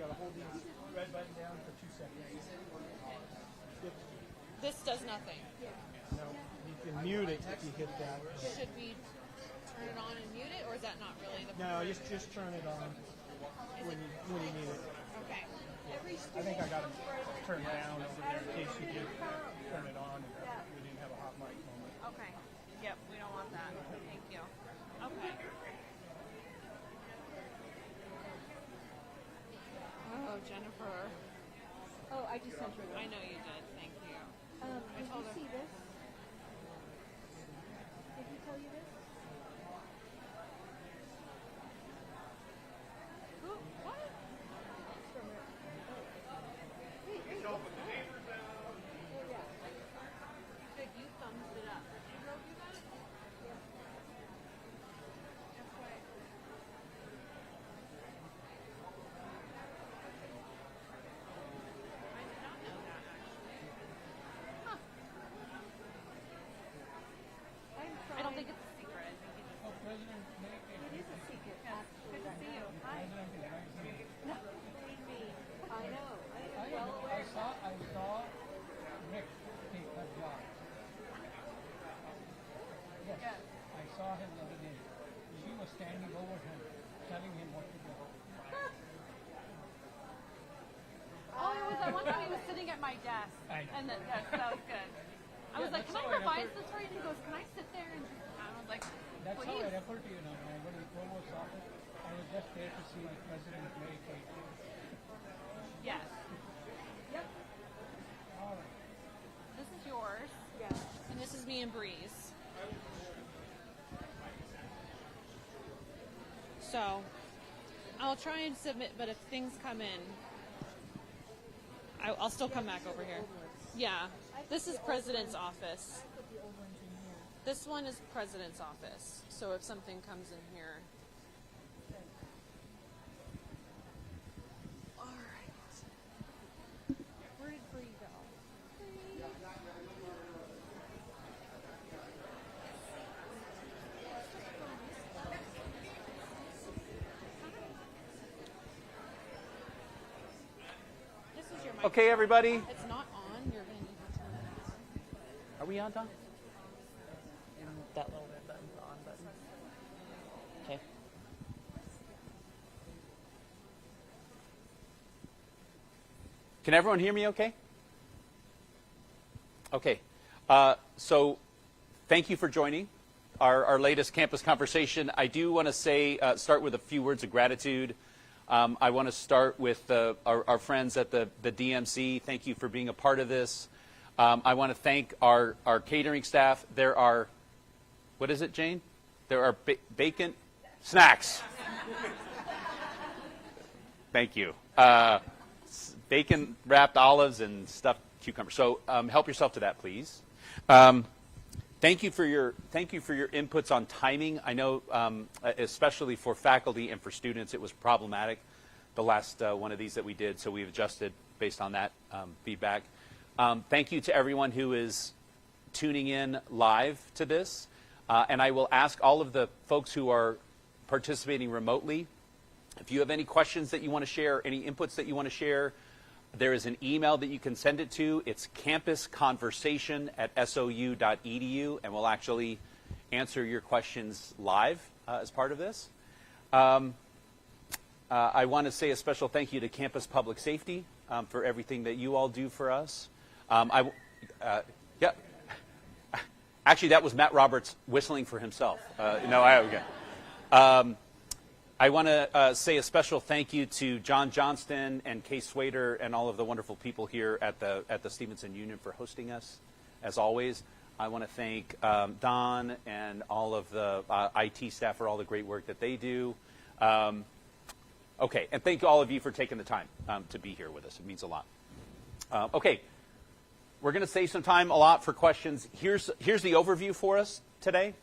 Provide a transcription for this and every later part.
got to hold the red button down for 2 seconds. This does nothing. No, you can mute it if you hit that. Should we turn it on and mute it, or is that not really the No, just turn it on when you need it. Okay. I think I got it turned down over there in case you did turn it on and we didn't have a hot mic moment. Okay. Yep, we don't want that. Thank you. Okay. Oh, Jennifer. Oh, I just sent her that. I know you did. Thank you. Did told you her. see this? Did he tell you this? Who? What? It's from her. Oh. Wait. Oh, yeah. Good, you thumbs it up. You wrote you that? Yeah. That's why. I did not know that, actually. Huh. I'm trying. I don't think it's a secret. I think you just... It is a secret, actually. Good to see you. Hi. No, believe me. I know. I am well I aware. saw Rick take her job. Yes, Yes. I saw him the other day. She was standing over him, telling him what to do. Oh, it was that one time he was sitting at my desk. And then, yes, that was good. I was like, can I revise this for you? And he goes, can I sit there? And I was like, That's how please. I refer to you now. When I go to the provost office, I was just there to see the president Mary Kate. Yes. Yep. All right. This is yours. Yeah. And this is me and Breeze. So, I'll try and submit, but if things come in, I'll still come back over here. Yeah. This is President's office. I put the old ones in here. This one is President's office. So if something comes in here. All right. Where did Bree go? This is your mic. Okay, everybody. It's not on. You're going to need to turn it on. Are we on, Tom? And that little red button, the on button. Okay. Can everyone hear me okay? Okay. So thank you for joining our latest campus conversation. I do want to say, start with a few words of gratitude. I want to start with our friends at the DMC. Thank you for being a part of this. I want to thank our catering staff. There are, what is it, Jane? There are bacon snacks. Thank you. Bacon wrapped olives and stuffed cucumbers. So help yourself to that, please. Thank you for your inputs on timing. I know, especially for faculty and for students, it was problematic the last one of these that we did. So we've adjusted based on that feedback. Thank you to everyone who is tuning in live to this. And I will ask all of the folks who are participating remotely, if you have any questions that you want to share, any inputs that you want to share, there is an email that you can send it to. It's campusconversation@sou.edu, and we'll actually answer your questions live as part of this. I want to say a special thank you to Campus Public Safety for everything that you all do for us. Yeah. Actually, that was Matt Roberts whistling for himself. I want to say a special thank you to John Johnston and Kay Swader and all of the wonderful people here at the Stevenson Union for hosting us, as always. I want to thank Don and all of the IT staff for all the great work that they do. Okay, and thank all of you for taking the time to be here with us. It means a lot. Okay, we're going to save some time a lot for questions. Here's the overview for us today.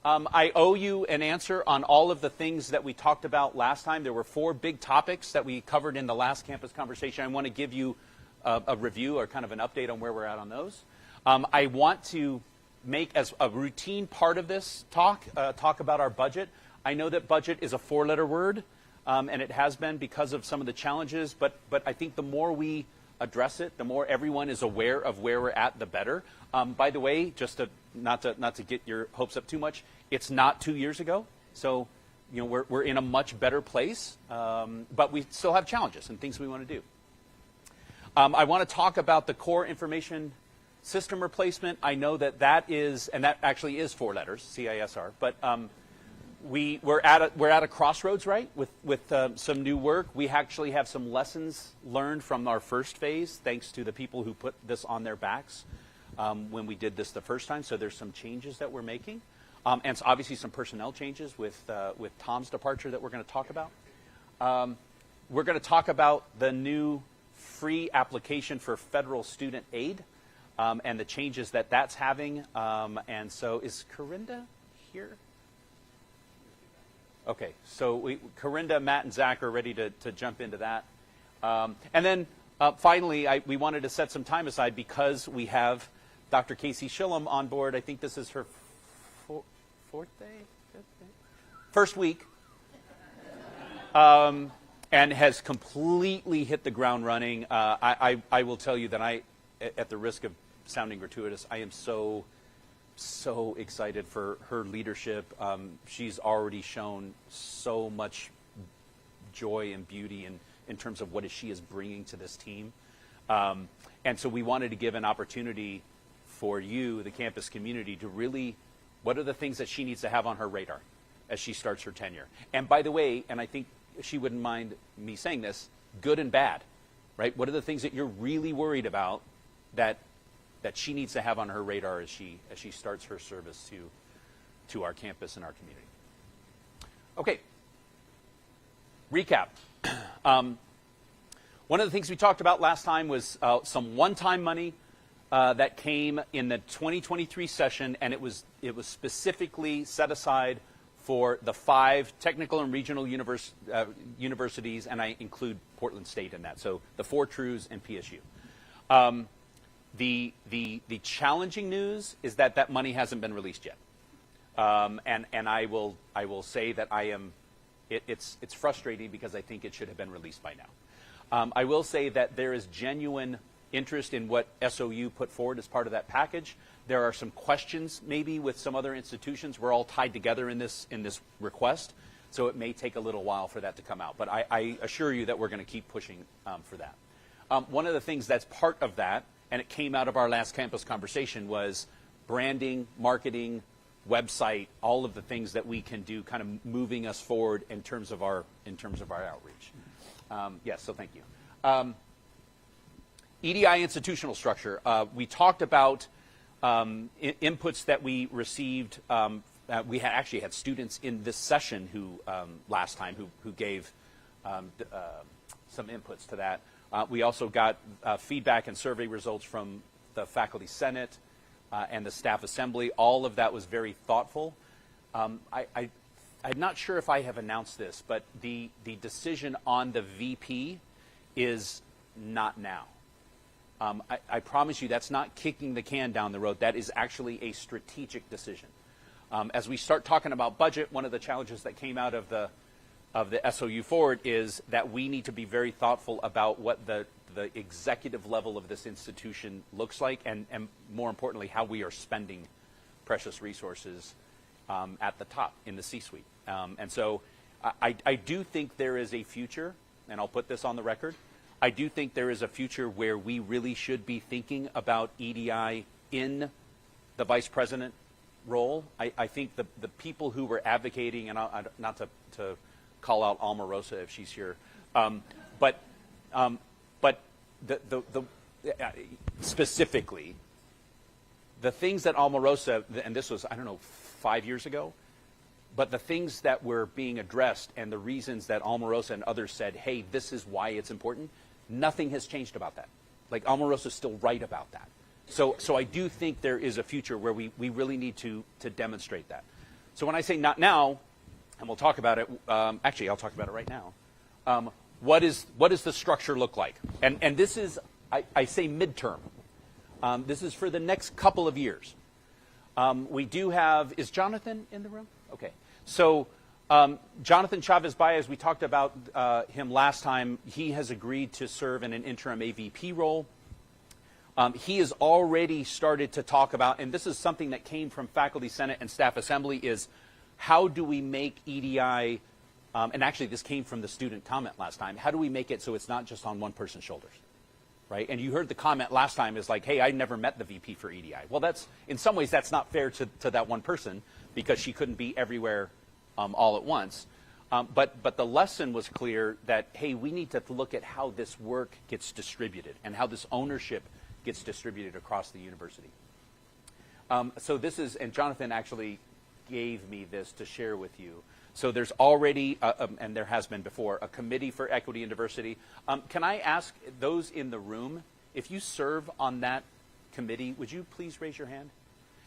I owe you an answer on all of the things that we talked about last time. There were 4 big topics that we covered in the last campus conversation. I want to give you a review or kind of an update on where we're at on those. I want to make, as a routine part of this talk about our budget. I know that budget is a 4-letter word. and it has been because of some of the challenges. But I think the more we address it, the more everyone is aware of where we're at, the better. By the way, just not to get your hopes up too much, it's not 2 years ago, so we're in a much better place, but we still have challenges and things we want to do. I want to talk about the core information system replacement. I know that is, and that actually is 4 letters, CISR, but we're at a crossroads, right, with some new work. We actually have some lessons learned from our first phase, thanks to the people who put this on their backs when we did this the first time. So there's some changes that we're making, and obviously some personnel changes with Tom's departure that we're going to talk about. We're going to talk about the new free application for federal student aid and the changes that that's having. And so is Corinda here? Okay, so Corinda, Matt, and Zach are ready to jump into that. And then finally, we wanted to set some time aside because we have Dr. Casey Shillum on board. I think this is her fourth day? Fifth day? First week. And has completely hit the ground running. I will tell you that at the risk of sounding gratuitous, I am so excited for her leadership. She's already shown so much joy and beauty in terms of what she is bringing to this team. And so we wanted to give an opportunity for you, the campus community, to really, what are the things that she needs to have on her radar as she starts her tenure? And by the way, and I think she wouldn't mind me saying this, good and bad, right? What are the things that you're really worried about that she needs to have on her radar as she starts her service to our campus and our community? Okay. Recap. One of the things we talked about last time was some one-time money that came in the 2023 session, and it was specifically set aside for the 5 technical and regional universities, and I include Portland State in that. So the 4 TRUs and PSU. The challenging news is that money hasn't been released yet, and I will say that it's frustrating because I think it should have been released by now. I will say that there is genuine interest in what SOU put forward as part of that package. There are some questions maybe with some other institutions. We're all tied together in this request, so it may take a little while for that to come out. But I assure you that we're going to keep pushing for that. One of the things that's part of that, and it came out of our last campus conversation, was branding, marketing, website, all of the things that we can do, kind of moving us forward in terms of our outreach. Yes, so thank you. EDI institutional structure. We talked about inputs that we received. We actually had students in this session who last time who gave some inputs to that. We also got feedback and survey results from the Faculty Senate and the Staff Assembly. All of that was very thoughtful. I'm not sure if I have announced this, but the decision on the VP is not now. I promise you that's not kicking the can down the road. That is actually a strategic decision. As we start talking about budget, one of the challenges that came out of the SOU forward is that we need to be very thoughtful about what the executive level of this institution looks like, and more importantly, how we are spending precious resources at the top in the C-suite. And so I do think there is a future, and I'll put this on the record, I do think there is a future where we really should be thinking about EDI in the vice president role. I think the people who were advocating, and not to call out Alma Rosa if she's here, but the specifically the things that Alma Rosa, and this was, I don't know, 5 years ago, but the things that were being addressed and the reasons that Alma Rosa and others said, hey, this is why it's important, nothing has changed about that. Like, Alma Rosa is still right about that. So I do think there is a future where we really need to demonstrate that. So when I say not now, and we'll talk about it, actually I'll talk about it right now, what does the structure look like? And this is, I say midterm. This is for the next couple of years. We do have, is Jonathan in the room? Okay. So Jonathan Chavez Baez, we talked about him last time. He has agreed to serve in an interim AVP role. He has already started to talk about, and this is something that came from Faculty Senate and Staff Assembly, is how do we make EDI, and actually this came from the student comment last time, how do we make it so it's not just on one person's shoulders, right? And you heard the comment last time is like, hey, I never met the VP for EDI. Well, that's, in some ways, that's not fair to that one person because she couldn't be everywhere all at once. But the lesson was clear that, hey, we need to look at how this work gets distributed and how this ownership gets distributed across the university. So this is, and Jonathan actually gave me this to share with you. So there's already, and there has been before, a committee for equity and diversity. Can I ask those in the room, if you serve on that committee, would you please raise your hand?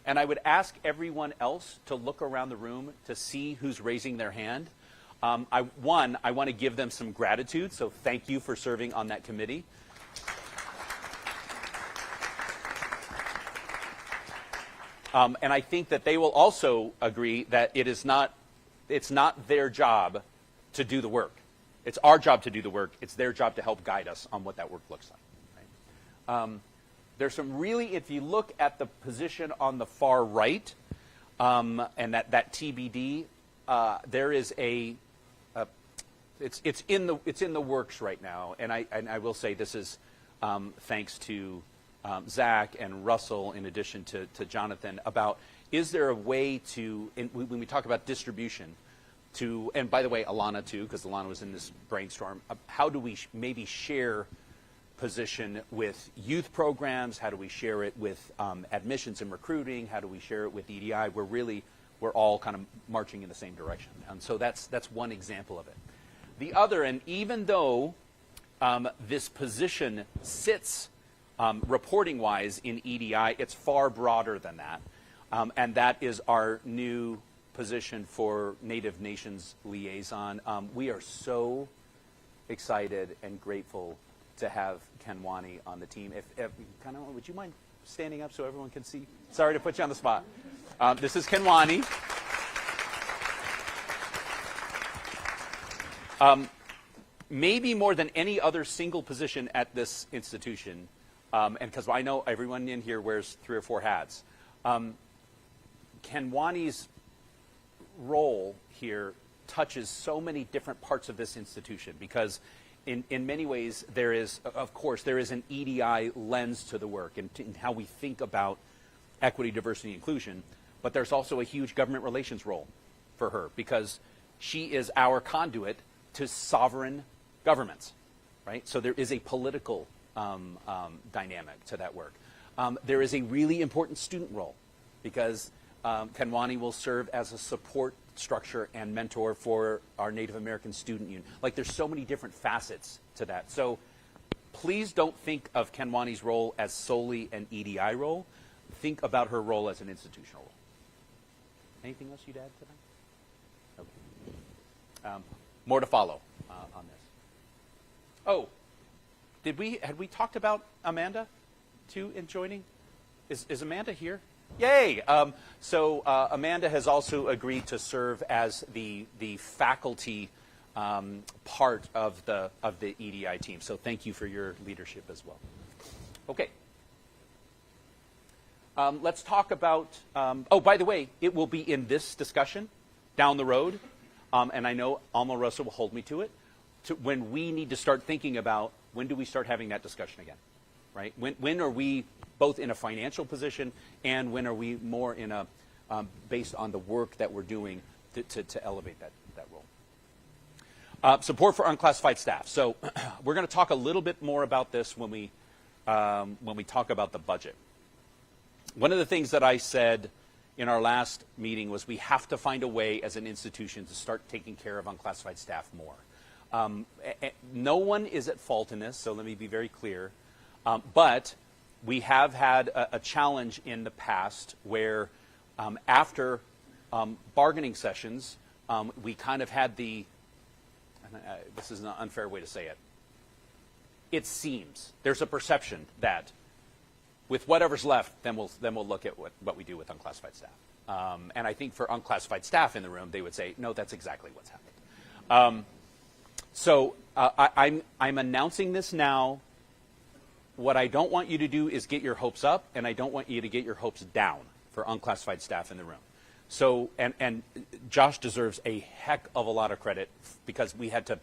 And I would ask everyone else to look around the room to see who's raising their hand. I want to give them some gratitude, so thank you for serving on that committee. And I think that they will also agree that it's not their job to do the work. It's our job to do the work. It's their job to help guide us on what that work looks like. Right? There's some really, if you look at the position on the far right, and that TBD, there is it's in the works right now. And I will say this is thanks to Zach and Russell, in addition to Jonathan, about is there a way to, when we talk about distribution, and by the way, Alana too, because Alana was in this brainstorm, how do we maybe share position with youth programs? How do we share it with admissions and recruiting? How do we share it with EDI? We're all kind of marching in the same direction. And so that's one example of it. The other, and even though this position sits reporting-wise in EDI, it's far broader than that. And that is our new position for Native Nations Liaison. We are so excited and grateful to have Kenwani on the team. Would you mind standing up so everyone can see? Sorry to put you on the spot. This is Kenwani. Maybe more than any other single position at this institution, and because I know everyone in here wears 3 or 4 hats, Kenwani's role here touches so many different parts of this institution because in many ways there is, of course, there is an EDI lens to the work and how we think about equity, diversity, inclusion, but there's also a huge government relations role for her because she is our conduit to sovereign governments, right? So there is a political dynamic to that work. There is a really important student role because Kenwani will serve as a support structure and mentor for our Native American Student Union. Like there's so many different facets to that. So please don't think of Kenwani's role as solely an EDI role. Think about her role as an institutional role. Anything else you'd add to that? Okay. More to follow on this. Oh, had we talked about Amanda too in joining? Is Amanda here? Yay! So Amanda has also agreed to serve as the faculty part of the EDI team. So thank you for your leadership as well. Okay. Let's talk about. Oh, by the way, it will be in this discussion down the road, and I know Alma Rosa will hold me to it. When we need to start thinking about when do we start having that discussion again, right? When are we both in a financial position, and when are we more in a based on the work that we're doing to elevate that role. Support for unclassified staff. So we're going to talk a little bit more about this when we talk about the budget. One of the things that I said in our last meeting was we have to find a way as an institution to start taking care of unclassified staff more. No one is at fault in this, so let me be very clear. But we have had a challenge in the past where after bargaining sessions, we kind of had this is an unfair way to say it. It seems, there's a perception that with whatever's left, then we'll look at what we do with unclassified staff. And I think for unclassified staff in the room, they would say, no, that's exactly what's happened. I'm announcing this now. What I don't want you to do is get your hopes up, and I don't want you to get your hopes down for unclassified staff in the room. So, and Josh deserves a heck of a lot of credit because we had to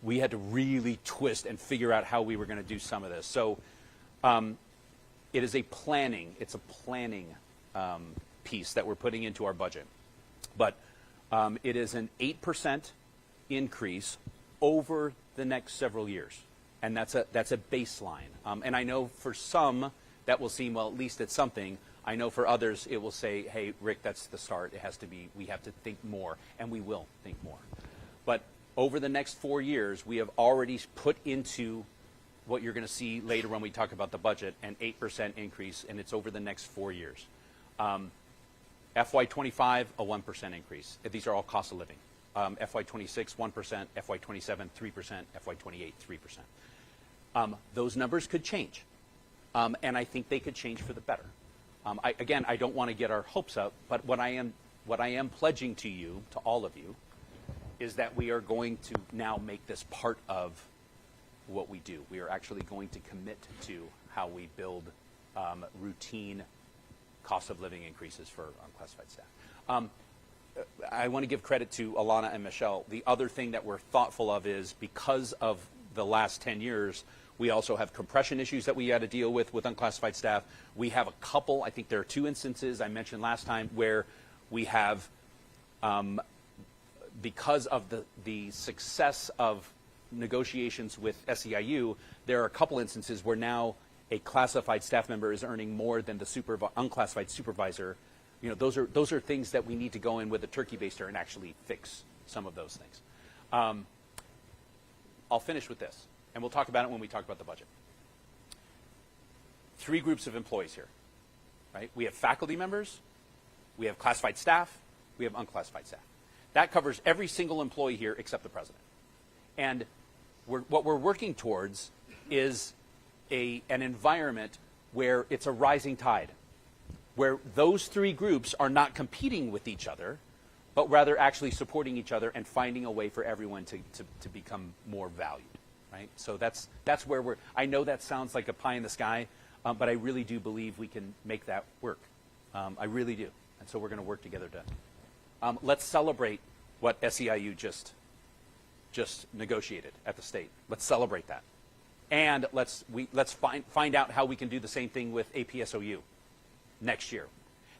really twist and figure out how we were going to do some of this. So, it is a planning piece that we're putting into our budget, but it is an 8% increase over the next several years. And that's a baseline. And I know for some that will seem, well, at least it's something. I know for others it will say, hey, Rick, that's the start. It has to be, we have to think more, and we will think more. But over the next 4 years, we have already put into what you're going to see later when we talk about the budget, an 8% increase, and it's over the next 4 years. FY25, a 1% increase. These are all cost of living. FY26, 1%, FY27, 3%, FY28, 3%. Those numbers could change, and I think they could change for the better. I don't want to get our hopes up, but what I am pledging to you, to all of you, is that we are going to now make this part of what we do. We are actually going to commit to how we build routine cost of living increases for unclassified staff. I want to give credit to Alana and Michelle. The other thing that we're thoughtful of is because of the last 10 years, we also have compression issues that we had to deal with unclassified staff. We have a couple, I think there are 2 instances I mentioned last time where we have, because of the success of negotiations with SEIU, there are a couple instances where now a classified staff member is earning more than the unclassified supervisor. You know, those are things that we need to go in with a turkey baster and actually fix some of those things. I'll finish with this, and we'll talk about it when we talk about the budget. 3 groups of employees here, right? We have faculty members, we have classified staff, we have unclassified staff. That covers every single employee here except the president. And what we're working towards is an environment where it's a rising tide, where those 3 groups are not competing with each other, but rather actually supporting each other and finding a way for everyone to become more valued, right? So that's where I know that sounds like a pie in the sky, but I really do believe we can make that work. I really do. And so we're going to work together to. Let's celebrate what SEIU just negotiated at the state. Let's celebrate that. And let's find out how we can do the same thing with APSOU next year.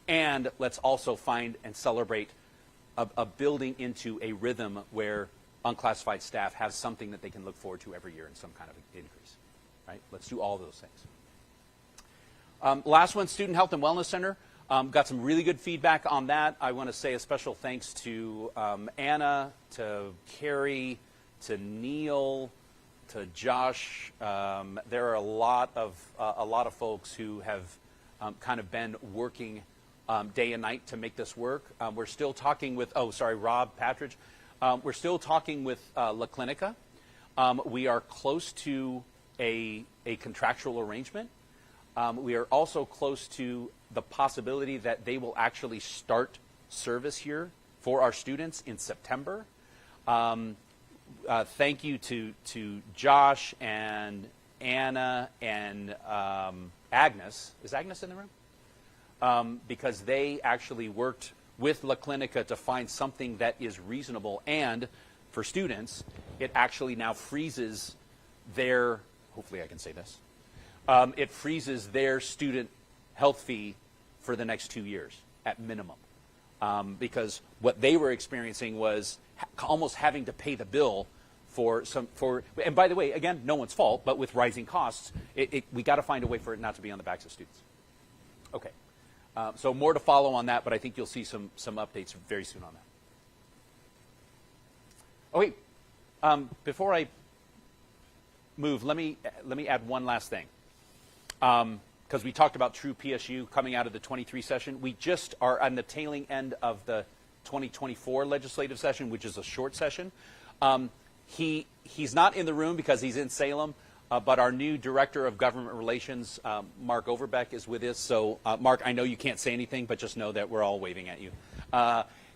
And let's also find and celebrate a building into a rhythm where unclassified staff have something that they can look forward to every year in some kind of increase. Right? Let's do all those things. Last one, Student Health and Wellness Center. Got some really good feedback on that. I want to say a special thanks to Anna, to Carrie, to Neil, to Josh. There are a lot of folks who have kind of been working day and night to make this work. We're still talking with, Rob Patridge. We're still talking with La Clinica. We are close to a contractual arrangement. We are also close to the possibility that they will actually start service here for our students in September. Thank you to Josh and Anna and Agnes. Is Agnes in the room? Because they actually worked with La Clinica to find something that is reasonable, and for students, it actually now freezes their, hopefully I can say this, it freezes their student health fee for the next 2 years at minimum. Because what they were experiencing was almost having to pay the bill and by the way, again, no one's fault, but with rising costs, we got to find a way for it not to be on the backs of students. Okay. So more to follow on that, but I think you'll see some updates very soon on that. Okay. Before I move, let me add one last thing. Because we talked about true PSU coming out of the 23 session. We just are on the tailing end of the 2024 legislative session, which is a short session. He's not in the room because he's in Salem, but our new Director of Government Relations, Mark Overbeck, is with us. So, Mark, I know you can't say anything, but just know that we're all waving at you.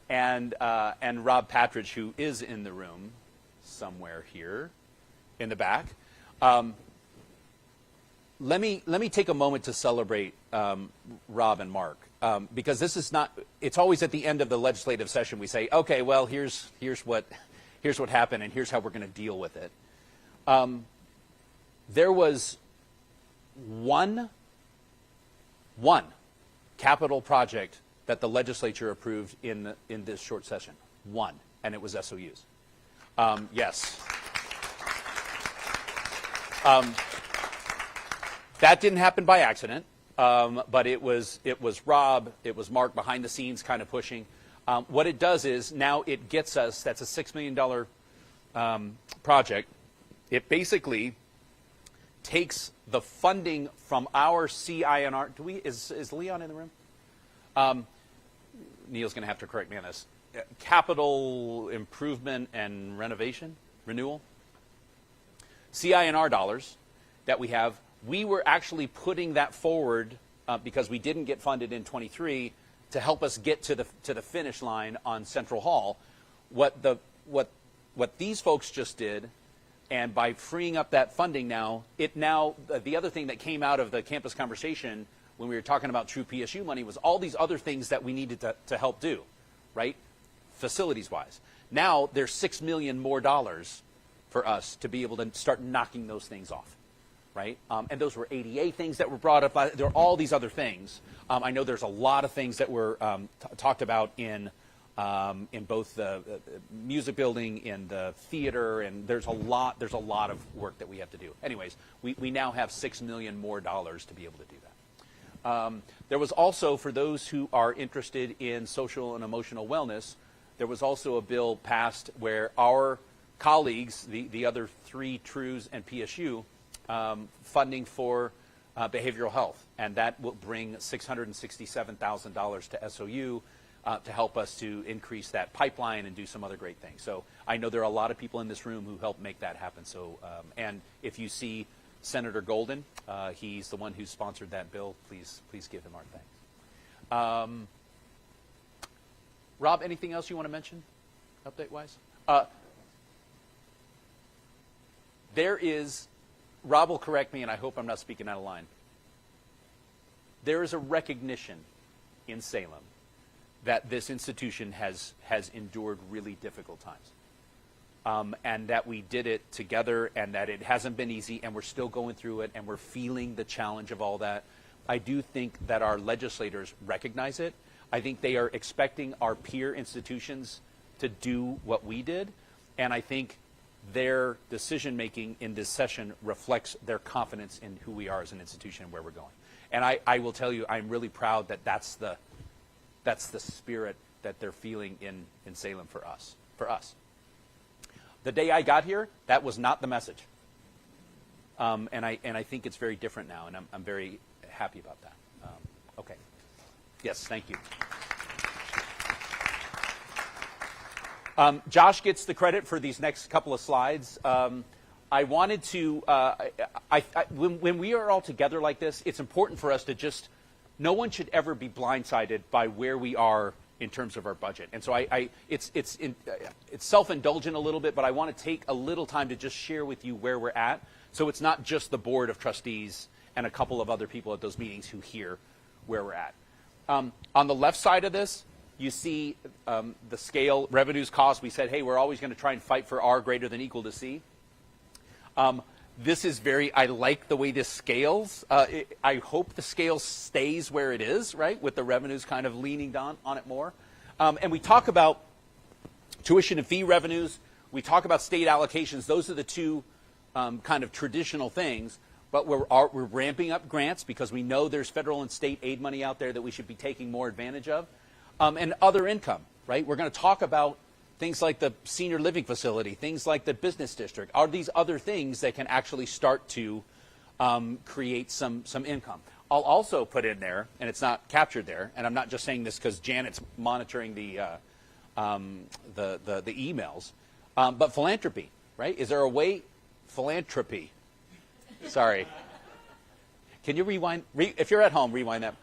And Rob Patridge, who is in the room somewhere here in the back. Let me take a moment to celebrate Rob and Mark, because this is not. It's always at the end of the legislative session we say, okay, well, here's what happened, and here's how we're going to deal with it. There was one capital project that the legislature approved in this short session. One, and it was SOUs. Yes. That didn't happen by accident, but it was Rob, it was Mark behind the scenes kind of pushing. What it does is now it gets us, that's a $6 million project. It basically takes the funding from our CINR. Is Leon in the room? Neil's going to have to correct me on this. Capital improvement and renewal. CINR dollars that we have. We were actually putting that forward because we didn't get funded in 23 to help us get to the finish line on Central Hall. What these folks just did, and by freeing up that funding now, the other thing that came out of the campus conversation when we were talking about true PSU money was all these other things that we needed to help do, right? Facilities-wise. Now there's $6 million more for us to be able to start knocking those things off, right? And those were ADA things that were brought up. There are all these other things. I know there's a lot of things that were talked about in both the music building, in the theater, and there's a lot of work that we have to do. Anyways, we now have $6 million more to be able to do that. There was also, for those who are interested in social and emotional wellness, there was also a bill passed where our colleagues, the other three TRUs and PSU, funding for behavioral health, and that will bring $667,000 to SOU to help us to increase that pipeline and do some other great things. So I know there are a lot of people in this room who helped make that happen. So, and if you see Senator Golden, he's the one who sponsored that bill. Please give him our thanks. Rob, anything else you want to mention, update-wise? There is, Rob will correct me, and I hope I'm not speaking out of line. There is a recognition in Salem that this institution has endured really difficult times. And that we did it together, and that it hasn't been easy, and we're still going through it, and we're feeling the challenge of all that. I do think that our legislators recognize it. I think they are expecting our peer institutions to do what we did, and I think their decision-making in this session reflects their confidence in who we are as an institution and where we're going. And I will tell you, I'm really proud that that's the spirit that they're feeling in Salem for us. The day I got here, that was not the message. And I think it's very different now, and I'm very happy about that. Okay. Yes, thank you. Josh gets the credit for these next couple of slides. I wanted to, when we are all together like this, it's important for us to just, no one should ever be blindsided by where we are in terms of our budget. And so it's self-indulgent a little bit, but I want to take a little time to just share with you where we're at. So it's not just the board of trustees and a couple of other people at those meetings who hear where we're at. On the left side of this, you see the scale, revenues, costs. We said, hey, we're always going to try and fight for R greater than equal to C. This is I like the way this scales. I hope the scale stays where it is, right, with the revenues kind of leaning on it more. And we talk about tuition and fee revenues. We talk about state allocations. Those are the two kind of traditional things. But we're ramping up grants because we know there's federal and state aid money out there that we should be taking more advantage of. And other income, right? We're going to talk about things like the senior living facility, things like the business district. Are these other things that can actually start to create some income? I'll also put in there, and it's not captured there, and I'm not just saying this because Janet's monitoring the emails, but philanthropy, right? Is there a way, philanthropy, Sorry. Can you rewind? If you're at home, rewind that.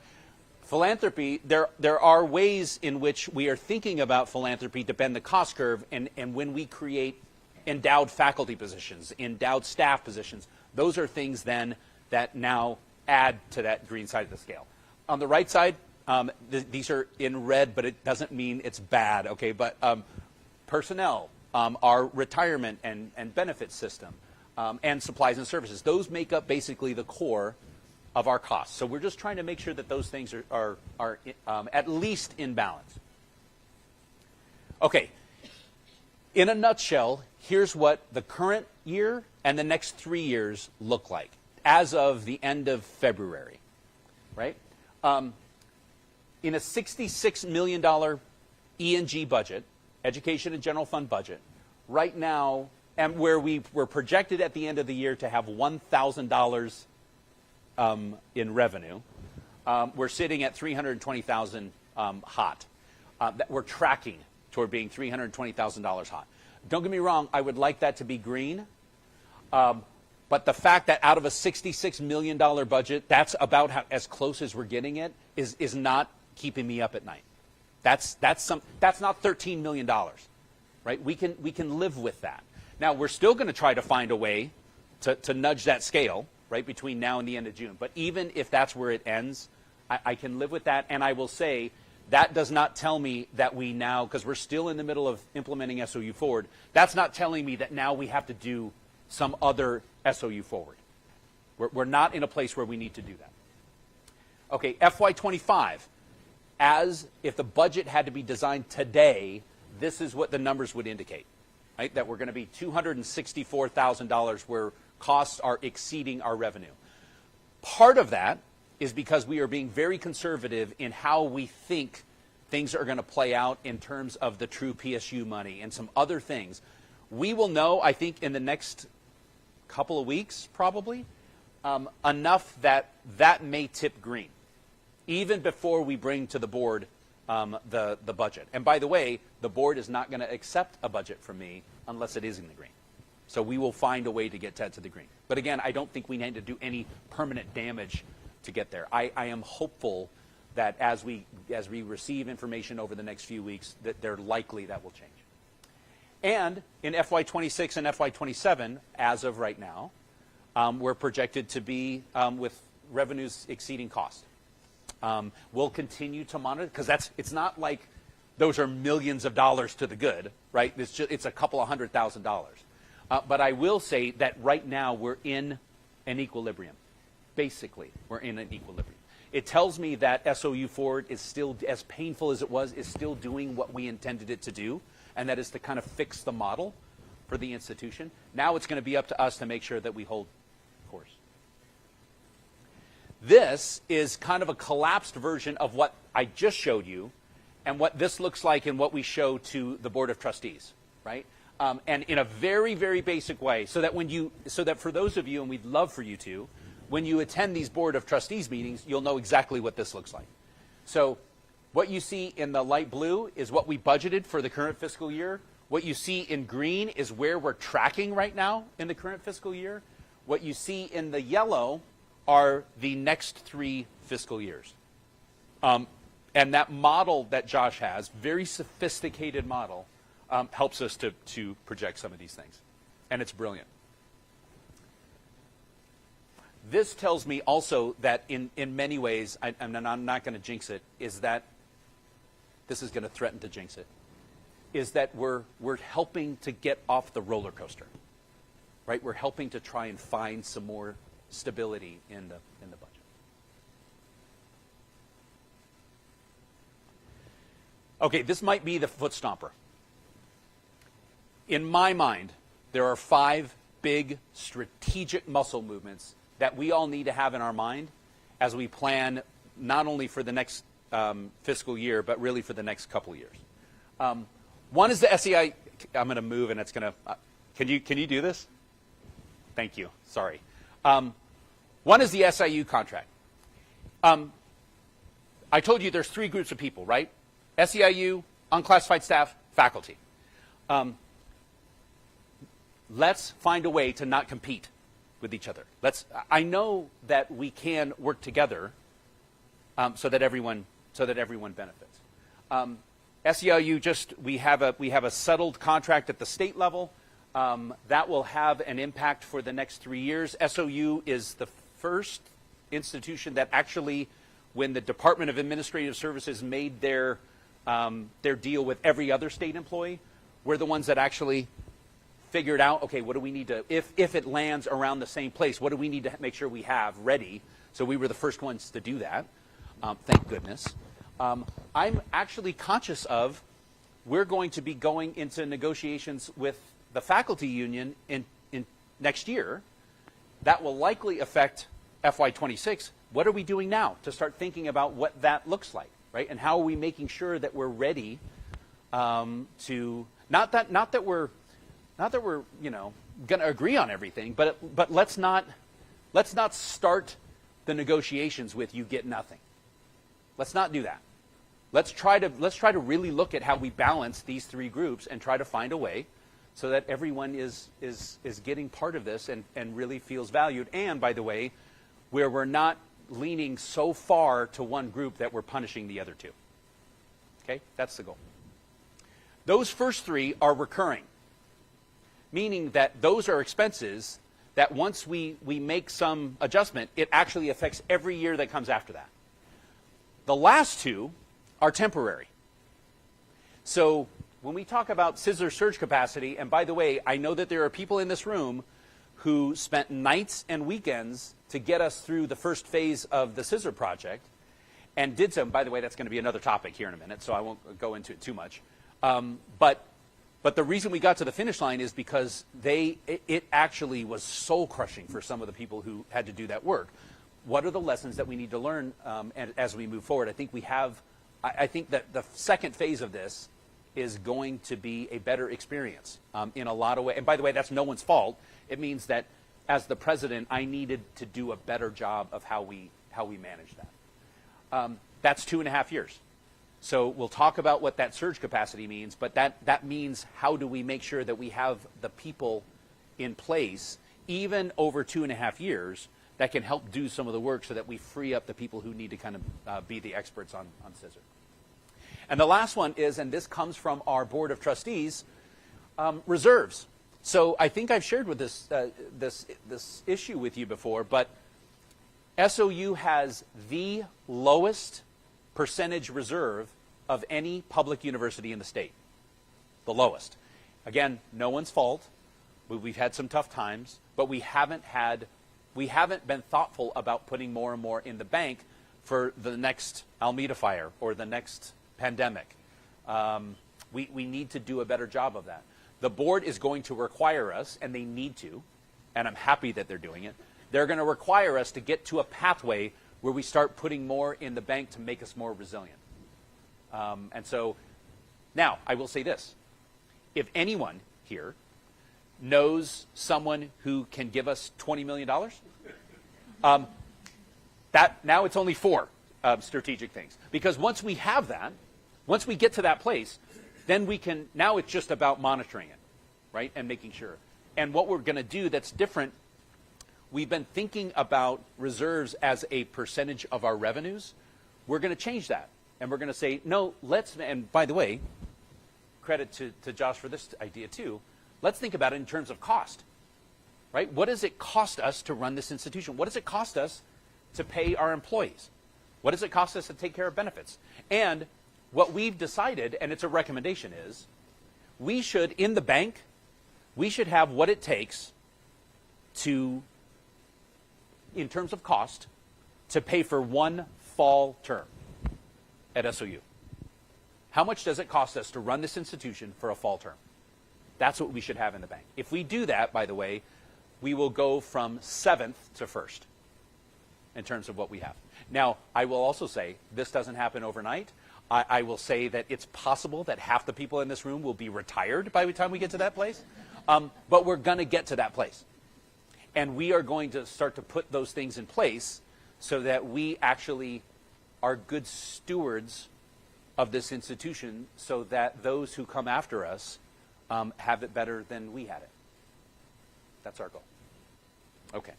Philanthropy, there are ways in which we are thinking about philanthropy to bend the cost curve, and when we create endowed faculty positions, endowed staff positions, those are things then that now add to that green side of the scale. On the right side, these are in red, but it doesn't mean it's bad, okay? But personnel, our retirement and benefits system, and supplies and services, those make up basically the core of our costs. So we're just trying to make sure that those things are at least in balance. Okay, in a nutshell, here's what the current year and the next 3 years look like as of the end of February, right? In a $66 million E&G budget, Education and General Fund budget, right now, and where we were projected at the end of the year to have $1,000 in revenue, we're sitting at $320,000 hot. That we're tracking toward being $320,000 hot. Don't get me wrong, I would like that to be green, but the fact that out of a $66 million budget, that's about as close as we're getting it, is not keeping me up at night. That's not $13 million, right? We can live with that. Now, we're still going to try to find a way to nudge that scale, right, between now and the end of June. But even if that's where it ends, I can live with that. And I will say that does not tell me that we now, because we're still in the middle of implementing SOU Forward, that's not telling me that now we have to do some other SOU Forward. We're not in a place where we need to do that. Okay, FY25, as if the budget had to be designed today, this is what the numbers would indicate, right? That we're going to be $264,000 where costs are exceeding our revenue. Part of that is because we are being very conservative in how we think things are going to play out in terms of the true PSU money and some other things. We will know, I think, in the next couple of weeks, probably, enough that that may tip green, even before we bring to the board the budget. And by the way, the board is not going to accept a budget from me unless it is in the green. So we will find a way to get that to the green. But again, I don't think we need to do any permanent damage to get there. I am hopeful that as we receive information over the next few weeks, that they're likely that will change. And in FY26 and FY27, as of right now, we're projected to be with revenues exceeding cost. We'll continue to monitor, because it's not like those are millions of dollars to the good, right? It's a couple of $100,000. But I will say that right now we're in an equilibrium. Basically, we're in an equilibrium. It tells me that SOU Forward is still, as painful as it was, is still doing what we intended it to do, and that is to kind of fix the model for the institution. Now it's going to be up to us to make sure that we hold course. This is kind of a collapsed version of what I just showed you and what this looks like and what we show to the Board of Trustees, right? And in a very, very basic way, so that for those of you, and we'd love for you to, when you attend these Board of Trustees meetings, you'll know exactly what this looks like. So what you see in the light blue is what we budgeted for the current fiscal year. What you see in green is where we're tracking right now in the current fiscal year. What you see in the yellow are the next 3 fiscal years. And that model that Josh has, very sophisticated model, helps us to project some of these things. And it's brilliant. This tells me also that in many ways, and I'm not going to jinx it, is that this is going to threaten to jinx it, is that we're helping to get off the roller coaster, right? We're helping to try and find some more stability in the budget. Okay, this might be the foot stomper. In my mind, there are 5 big strategic muscle movements that we all need to have in our mind as we plan not only for the next fiscal year, but really for the next couple of years. One is the SEI. I'm going to move, and it's going to. Can you do this? Thank you. Sorry. One is the SIU contract. I told you there's 3 groups of people, right? SEIU, unclassified staff, faculty. Let's find a way to not compete, with each other. I know that we can work together so that everyone benefits. SEIU we have a settled contract at the state level that will have an impact for the next 3 years. SOU is the first institution that actually, when the Department of Administrative Services made their deal with every other state employee, we're the ones that actually figured out, okay, what do we need to, if it lands around the same place, what do we need to make sure we have ready? So we were the first ones to do that, thank goodness. I'm actually conscious of, we're going to be going into negotiations with the faculty union in next year. That will likely affect FY26. What are we doing now to start thinking about what that looks like, right? And how are we making sure that we're ready to, not that we're going to agree on everything, but let's not start the negotiations with you get nothing. Let's not do that. Let's try to really look at how we balance these three groups and try to find a way so that everyone is getting part of this and really feels valued. And by the way, where we're not leaning so far to one group that we're punishing the other two. Okay, that's the goal. Those first three are recurring, meaning that those are expenses that once we make some adjustment, it actually affects every year that comes after that. The last two are temporary. So when we talk about scissor surge capacity, and by the way, I know that there are people in this room who spent nights and weekends to get us through the first phase of the scissor project, and did so. By the way, that's going to be another topic here in a minute, so I won't go into it too much. But the reason we got to the finish line is because it actually was soul crushing for some of the people who had to do that work. What are the lessons that we need to learn as we move forward? I think that the second phase of this is going to be a better experience in a lot of ways. And by the way, that's no one's fault. It means that as the president, I needed to do a better job of how we manage that. That's 2.5 years. So we'll talk about what that surge capacity means, but that means how do we make sure that we have the people in place, even over 2.5 years, that can help do some of the work so that we free up the people who need to kind of be the experts on scissor. And the last one is, and this comes from our Board of Trustees, reserves. So I think I've shared with this issue with you before, but SOU has the lowest percentage reserve of any public university in the state. The lowest. Again, no one's fault. We've had some tough times, but we haven't been thoughtful about putting more and more in the bank for the next Alameda fire or the next pandemic. We need to do a better job of that. The board is going to require us, and they need to, and I'm happy that they're doing it, they're going to require us to get to a pathway where we start putting more in the bank to make us more resilient. And so, now, I will say this. If anyone here knows someone who can give us $20 million, now it's only 4 strategic things. Because once we have that, once we get to that place, then now it's just about monitoring it, right, and making sure. And what we're going to do that's different, we've been thinking about reserves as a percentage of our revenues. We're going to change that. And we're going to say, no, and by the way, credit to Josh for this idea too, let's think about it in terms of cost, right? What does it cost us to run this institution? What does it cost us to pay our employees? What does it cost us to take care of benefits? And what we've decided, and it's a recommendation, is we should, in the bank, we should have what it takes to, in terms of cost, to pay for one fall term at SOU. How much does it cost us to run this institution for a fall term? That's what we should have in the bank. If we do that, by the way, we will go from 7th to 1st in terms of what we have. Now, I will also say, this doesn't happen overnight. I will say that it's possible that half the people in this room will be retired by the time we get to that place. But we're going to get to that place. And we are going to start to put those things in place so that we actually are good stewards of this institution so that those who come after us have it better than we had it. That's our goal. Okay.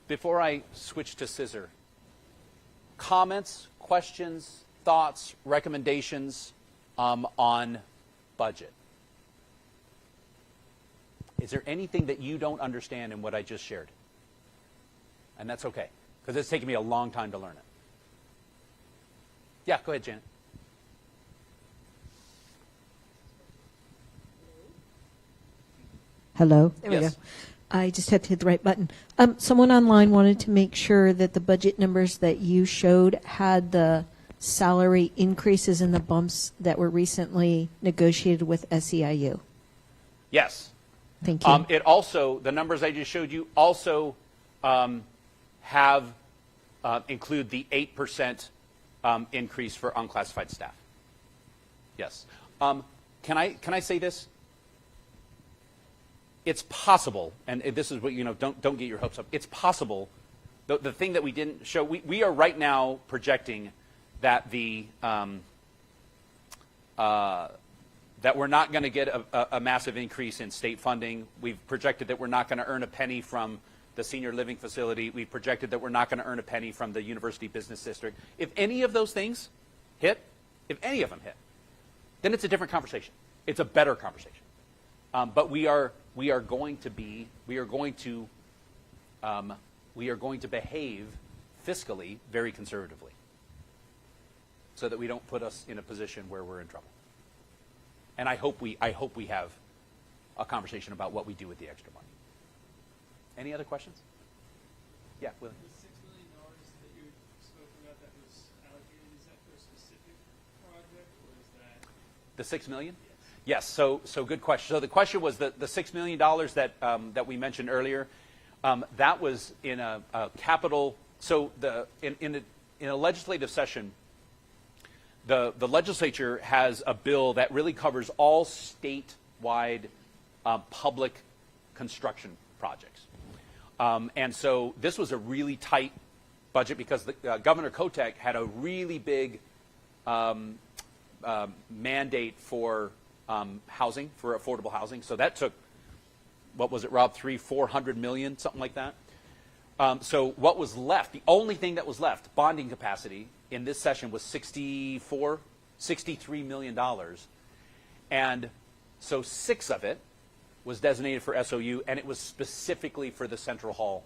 Before I switch to scissor, comments, questions, thoughts, recommendations on budget? Is there anything that you don't understand in what I just shared? And that's okay, because it's taken me a long time to learn it. Yeah, go ahead, Janet. Hello. There we Yes. go. I just had to hit the right button. Someone online wanted to make sure that the budget numbers that you showed had the salary increases and the bumps that were recently negotiated with SEIU. Yes. Thank you. It also, the numbers I just showed you also have include the 8% increase for unclassified staff. Yes. Can I say this? It's possible, and this is what, don't get your hopes up. It's possible. The thing that we didn't show, we are right now projecting that that we're not going to get a massive increase in state funding. We've projected that we're not going to earn a penny from the senior living facility. We've projected that we're not going to earn a penny from the university business district. If any of those things hit, if any of them hit, then it's a different conversation. It's a better conversation. But we are going to behave fiscally very conservatively, so that we don't put us in a position where we're in trouble. And I hope we have a conversation about what we do with the extra money. Any other questions? Yeah, Willie. The $6 million that you spoke about that was allocated, is that for a specific project, or is that? The $6 million? Yes. So good question. So the question was the $6 million that we mentioned earlier. That was in a capital. So in a legislative session, the legislature has a bill that really covers all statewide public construction projects. And so this was a really tight budget because Governor Kotek had a really big mandate for housing, for affordable housing. So that took, what was it, Rob, $400 million, something like that. So what was left, the only thing that was left, bonding capacity in this session was $63 million. And so 6 of it was designated for SOU, and it was specifically for the Central Hall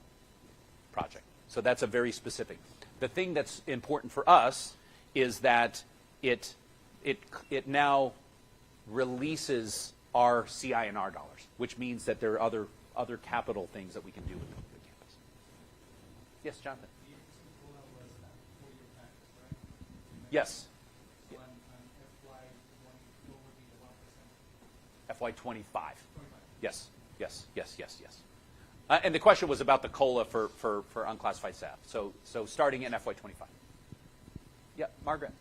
project. So that's a very specific. The thing that's important for us is that it now releases our CI&R dollars, which means that there are other capital things that we can do with the campus. Yes, Jonathan. Yes. FY25. Yes. And the question was about the COLA for unclassified staff. So starting in FY25. Yeah, Margaret.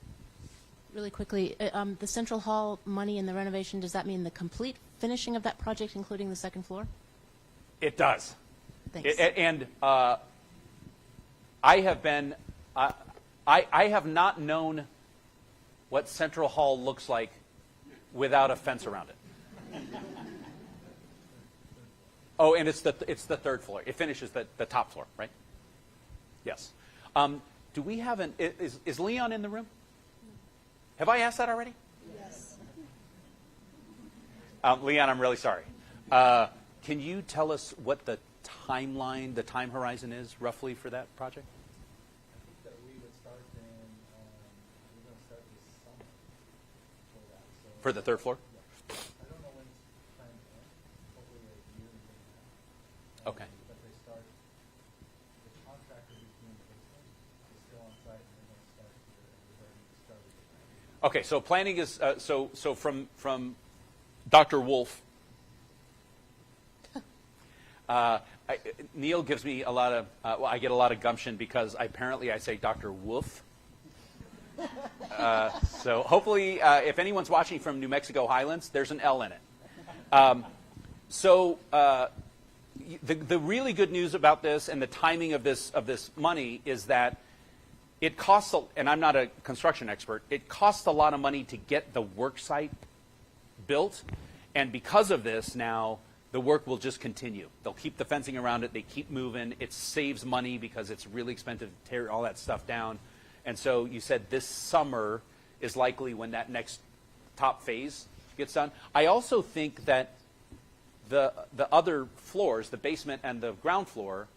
Really quickly, the Central Hall money and the renovation, does that mean the complete finishing of that project, including the second floor? It does. Thanks. And I have not known what Central Hall looks like without a fence around it. Oh, and it's the third floor. It finishes the top floor, right? Yes. Do we have is Leon in the room? Have I asked that already? Yes. Leon, I'm really sorry. Can you tell us what the timeline, the time horizon is roughly for that project? I think that we would start we're going to start this summer for that. So For the third floor? yeah. I don't know when it's planned to end. Hopefully a year and a half. Okay. But they start, the contractor who's doing the basement is still on site, and they're going to start Okay, so planning is so from Dr. Wolf. Neil gives me a lot of I get a lot of gumption because I say Dr. Wolf. So hopefully, if anyone's watching from New Mexico Highlands, there's an L in it. The really good news about this and the timing of this money is that it costs, and I'm not a construction expert, it costs a lot of money to get the work site built. And because of this now, the work will just continue. They'll keep the fencing around it. They keep moving. It saves money because it's really expensive to tear all that stuff down. And so you said this summer is likely when that next top phase gets done. I also think that the other floors, the basement and the ground floor,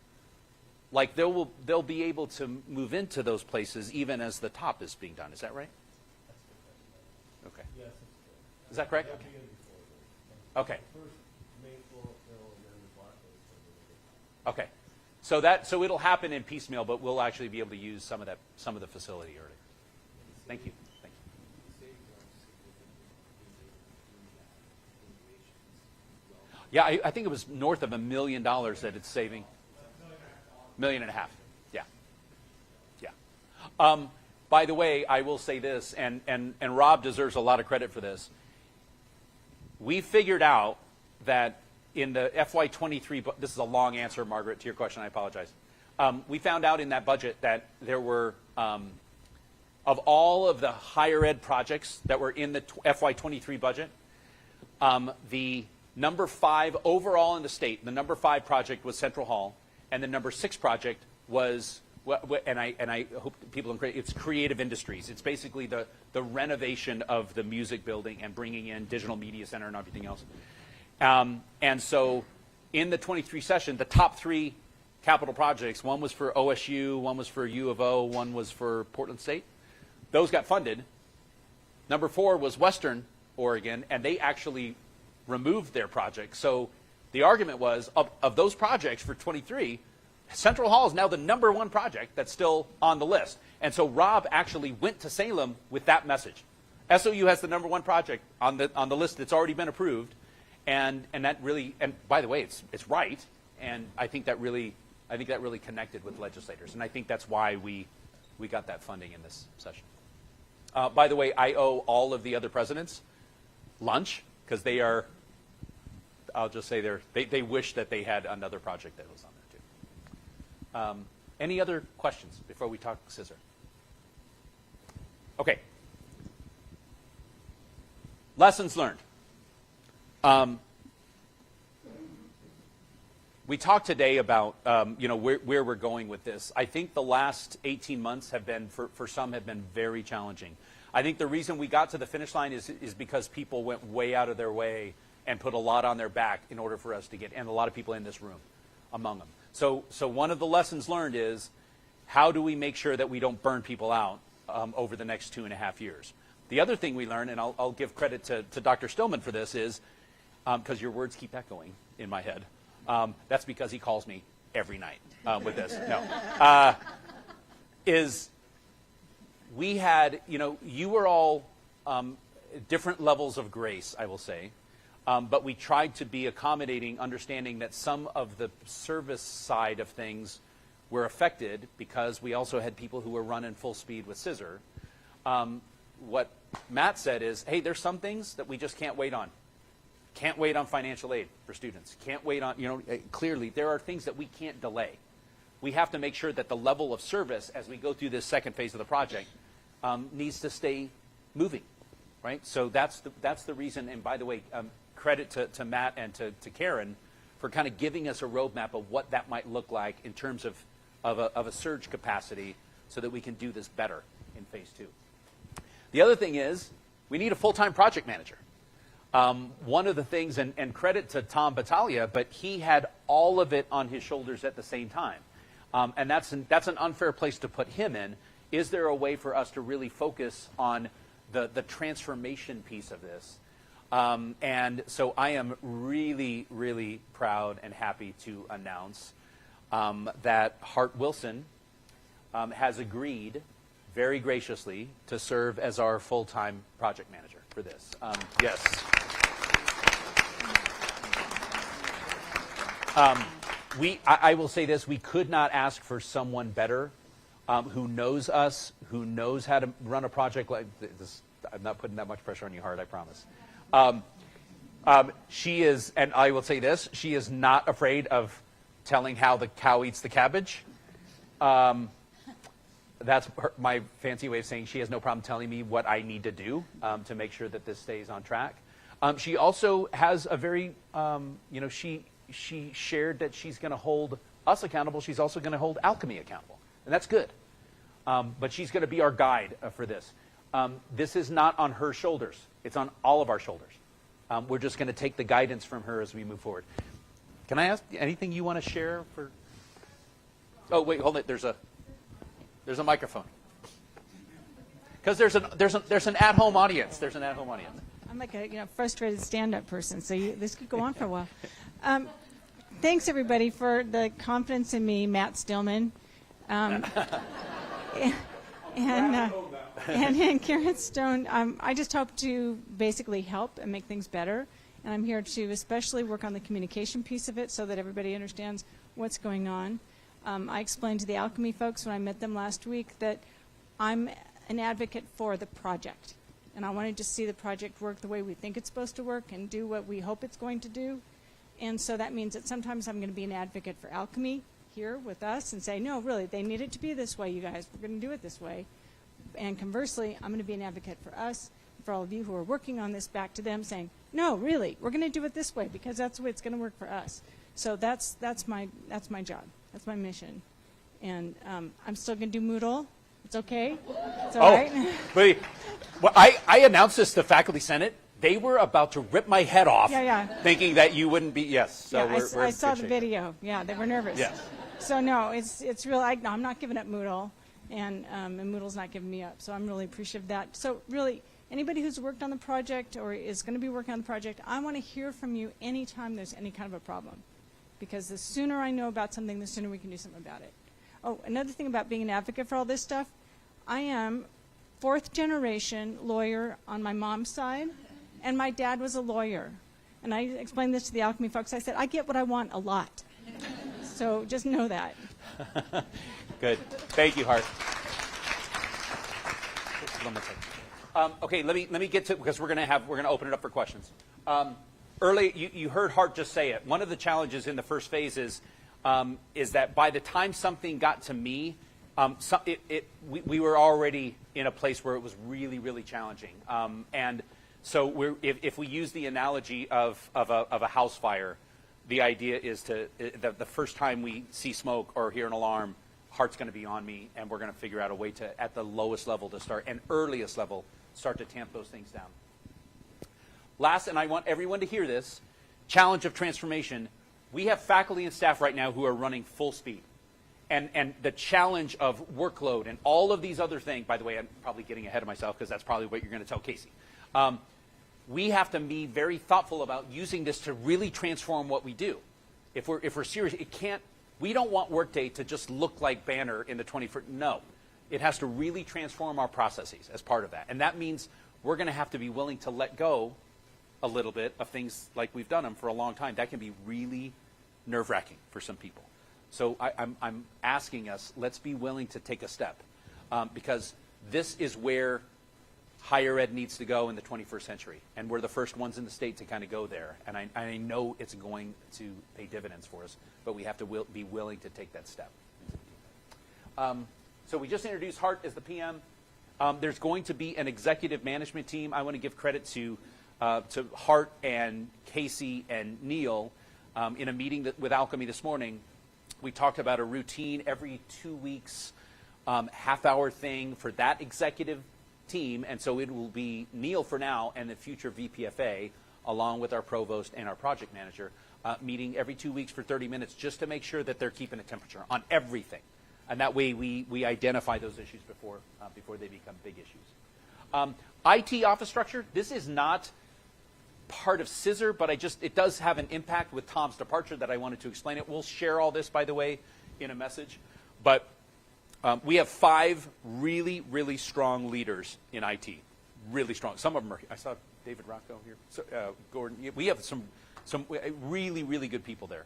like they'll be able to move into those places even as the top is being done. Is that right? Okay. Yes, Is that correct? that'll be in before the Okay. first main floor fill and then the block is Okay. So it'll happen in piecemeal, but we'll actually be able to use some of the facility earlier. Thank you. Thank you. Yeah, I think it was north of $1 million that it's saving. $1.5 million. Yeah. Yeah. By the way, I will say this, and Rob deserves a lot of credit for this. We figured out that in the FY23, this is a long answer, Margaret, to your question, I apologize. We found out in that budget that there were, of all of the higher ed projects that were in the FY23 budget, the number 5 overall in the state, the number 5 project was Central Hall, and the number 6 project was, and I hope people don't, it's Creative Industries. It's basically the renovation of the music building and bringing in Digital Media Center and everything else. And so in the 23 session, the top 3 capital projects, one was for OSU, one was for U of O, one was for Portland State. Those got funded. Number 4 was Western Oregon, and they actually removed their project. So the argument was, of those projects for 23, Central Hall is now the number 1 project that's still on the list. And so Rob actually went to Salem with that message. SOU has the number 1 project on the list that's already been approved. And that really, and by the way, it's right, and I think that really connected with legislators, and I think that's why we got that funding in this session. By the way, I owe all of the other presidents lunch because they are, I'll just say they wish that they had another project that was on there too. Any other questions before we talk scissor? Okay. Lessons learned. We talked today about where we're going with this. I think the last 18 months have been, for some, have been very challenging. I think the reason we got to the finish line is because people went way out of their way and put a lot on their back in order for us to get, and a lot of people in this room among them. So one of the lessons learned is, how do we make sure that we don't burn people out over the next 2.5 years? The other thing we learned, and I'll give credit to Dr. Stillman for this, is because your words keep echoing in my head. That's because he calls me every night with this. No. Is we had, you were all different levels of grace, I will say, but we tried to be accommodating, understanding that some of the service side of things were affected because we also had people who were running full speed with scissor. What Matt said is, hey, there's some things that we just can't wait on. Can't wait on financial aid for students. Can't wait on, clearly there are things that we can't delay. We have to make sure that the level of service as we go through this second phase of the project needs to stay moving, right? So that's the reason, and by the way, credit to Matt and to Karen for kind of giving us a roadmap of what that might look like in terms of a surge capacity so that we can do this better in phase 2. The other thing is we need a full-time project manager. One of the things, and credit to Tom Battaglia, but he had all of it on his shoulders at the same time. And that's an unfair place to put him in. Is there a way for us to really focus on the transformation piece of this? And so I am really, really proud and happy to announce that Hart Wilson has agreed very graciously to serve as our full-time project manager for this. Yes. I will say this, we could not ask for someone better who knows us, who knows how to run a project like this. I'm not putting that much pressure on you, Hart, I promise. She is, and I will say this, she is not afraid of telling how the cow eats the cabbage. That's my fancy way of saying she has no problem telling me what I need to do to make sure that this stays on track. She also has a very, she shared that she's going to hold us accountable. She's also going to hold Alchemy accountable, and that's good. But she's going to be our guide for this. This is not on her shoulders. It's on all of our shoulders. We're just going to take the guidance from her as we move forward. Can I ask anything you want to share for? Oh, wait, hold it. There's a microphone. Because there's an at-home audience. There's an at-home audience. I'm like a frustrated stand-up person, so this could go on for a while. Thanks everybody for the confidence in me, Matt Stillman, and Karen Stone. I just hope to basically help and make things better, and I'm here to especially work on the communication piece of it so that everybody understands what's going on. I explained to the Alchemy folks when I met them last week that I'm an advocate for the project. And I wanted to see the project work the way we think it's supposed to work and do what we hope it's going to do. And so that means that sometimes I'm going to be an advocate for Alchemy here with us and say, no, really, they need it to be this way, you guys. We're going to do it this way. And conversely, I'm going to be an advocate for us, for all of you who are working on this, back to them saying, no, really, we're going to do it this way because that's the way it's going to work for us. So that's my job. That's my mission. And I'm still going to do Moodle. It's okay. It's all right. But well, I announced this to Faculty Senate. They were about to rip my head off, thinking that you wouldn't be. Yes. So I saw the video. Yeah, they were nervous. Yes. So no, it's real. I'm not giving up Moodle, and Moodle's not giving me up. So I'm really appreciative of that. So really, anybody who's worked on the project or is going to be working on the project, I want to hear from you anytime there's any kind of a problem, because the sooner I know about something, the sooner we can do something about it. Oh, another thing about being an advocate for all this stuff, I am fourth-generation lawyer on my mom's side, and my dad was a lawyer. And I explained this to the Alchemy folks. I said, I get what I want a lot. So just know that. Good. Thank you, Hart. Okay, let me get to, because we're going to open it up for questions. Early, you heard Hart just say it. One of the challenges in the first phase is that by the time something got to me, we were already in a place where it was really, really challenging. And so if we use the analogy of a house fire, the idea is the first time we see smoke or hear an alarm, Hart's going to be on me, and we're going to figure out a way to, at the lowest level to start, and earliest level, start to tamp those things down. Last, and I want everyone to hear this, challenge of transformation. We have faculty and staff right now who are running full speed. And the challenge of workload and all of these other things, by the way, I'm probably getting ahead of myself because that's probably what you're going to tell Casey. We have to be very thoughtful about using this to really transform what we do. If we're serious, we don't want Workday to just look like Banner in the 21st. No, it has to really transform our processes as part of that. And that means we're going to have to be willing to let go a little bit of things like we've done them for a long time. That can be really nerve-wracking for some people. So I'm asking us, let's be willing to take a step, because this is where higher ed needs to go in the 21st century. And we're the first ones in the state to kind of go there. And I know it's going to pay dividends for us, but we have to be willing to take that step. So we just introduced Hart as the PM. There's going to be an executive management team. I want to give credit to Hart and Casey and Neil. In a meeting with Alchemy this morning, we talked about a routine every 2 weeks, half-hour thing for that executive team. And so it will be Neil for now and the future VPFA, along with our provost and our project manager, meeting every 2 weeks for 30 minutes just to make sure that they're keeping a temperature on everything. And that way we identify those issues before they become big issues. IT office structure, this is not part of Scissor, but it does have an impact with Tom's departure that I wanted to explain it. We'll share all this, by the way, in a message. But we have 5 really, really strong leaders in IT. Really strong. Some of them are, I saw David Rocco here, so, Gordon. We have some really, really good people there.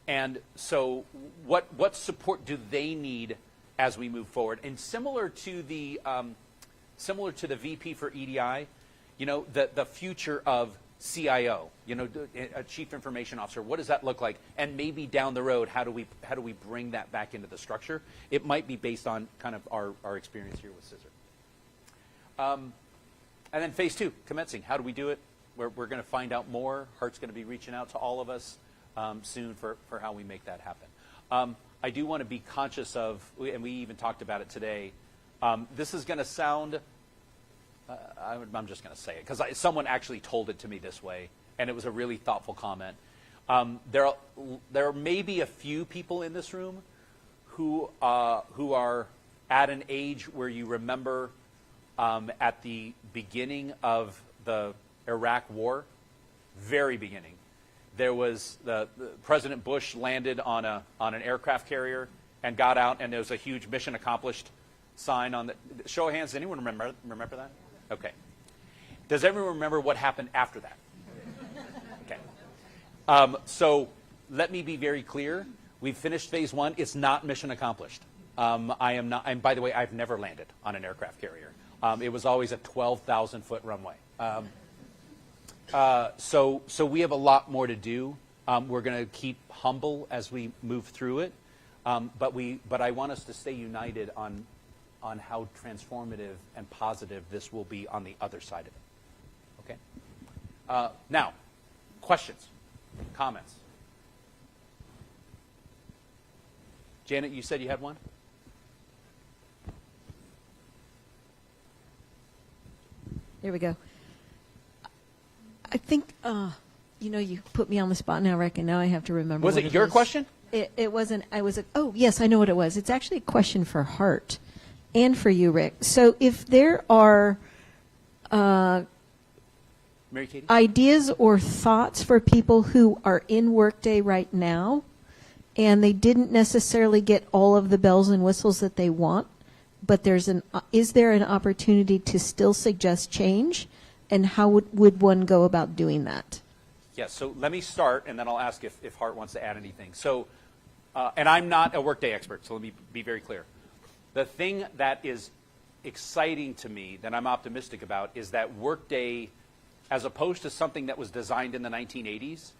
And so what support do they need as we move forward? And similar to the VP for EDI, you know, the future of CIO, you know, a chief information officer, what does that look like? And maybe down the road, how do we bring that back into the structure? It might be based on kind of our experience here with Scissor. And then phase 2, commencing. How do we do it? we're going to find out more. Hart's going to be reaching out to all of us soon for how we make that happen. I do want to be conscious of, and we even talked about it today, this is going to sound, I'm just going to say it, because someone actually told it to me this way, and it was a really thoughtful comment. There may be a few people in this room who are at an age where you remember at the beginning of the Iraq War, very beginning, there was the President Bush landed on an aircraft carrier and got out, and there was a huge mission accomplished sign on the show of hands. Does anyone remember that? Okay. Does everyone remember what happened after that? Okay. So let me be very clear. We've finished phase 1. It's not mission accomplished. I am not. And by the way, I've never landed on an aircraft carrier. It was always a 12,000-foot runway. So we have a lot more to do. We're going to keep humble as we move through it, but I want us to stay united on how transformative and positive this will be on the other side of it. Okay. Now, questions, comments. Janet, you said you had one? There we go. I think, you put me on the spot, and I reckon now I have to remember. Was it your question? It wasn't. Oh, yes, I know what it was. It's actually a question for Hart and for you, Rick. So if there are Mary Katie? ideas or thoughts for people who are in Workday right now, and they didn't necessarily get all of the bells and whistles that they want, but is there an opportunity to still suggest change? And how would one go about doing that? Yes, so let me start, and then I'll ask if Hart wants to add anything. So, and I'm not a Workday expert, so let me be very clear. The thing that is exciting to me, that I'm optimistic about, is that Workday, as opposed to something that was designed in the 1980s,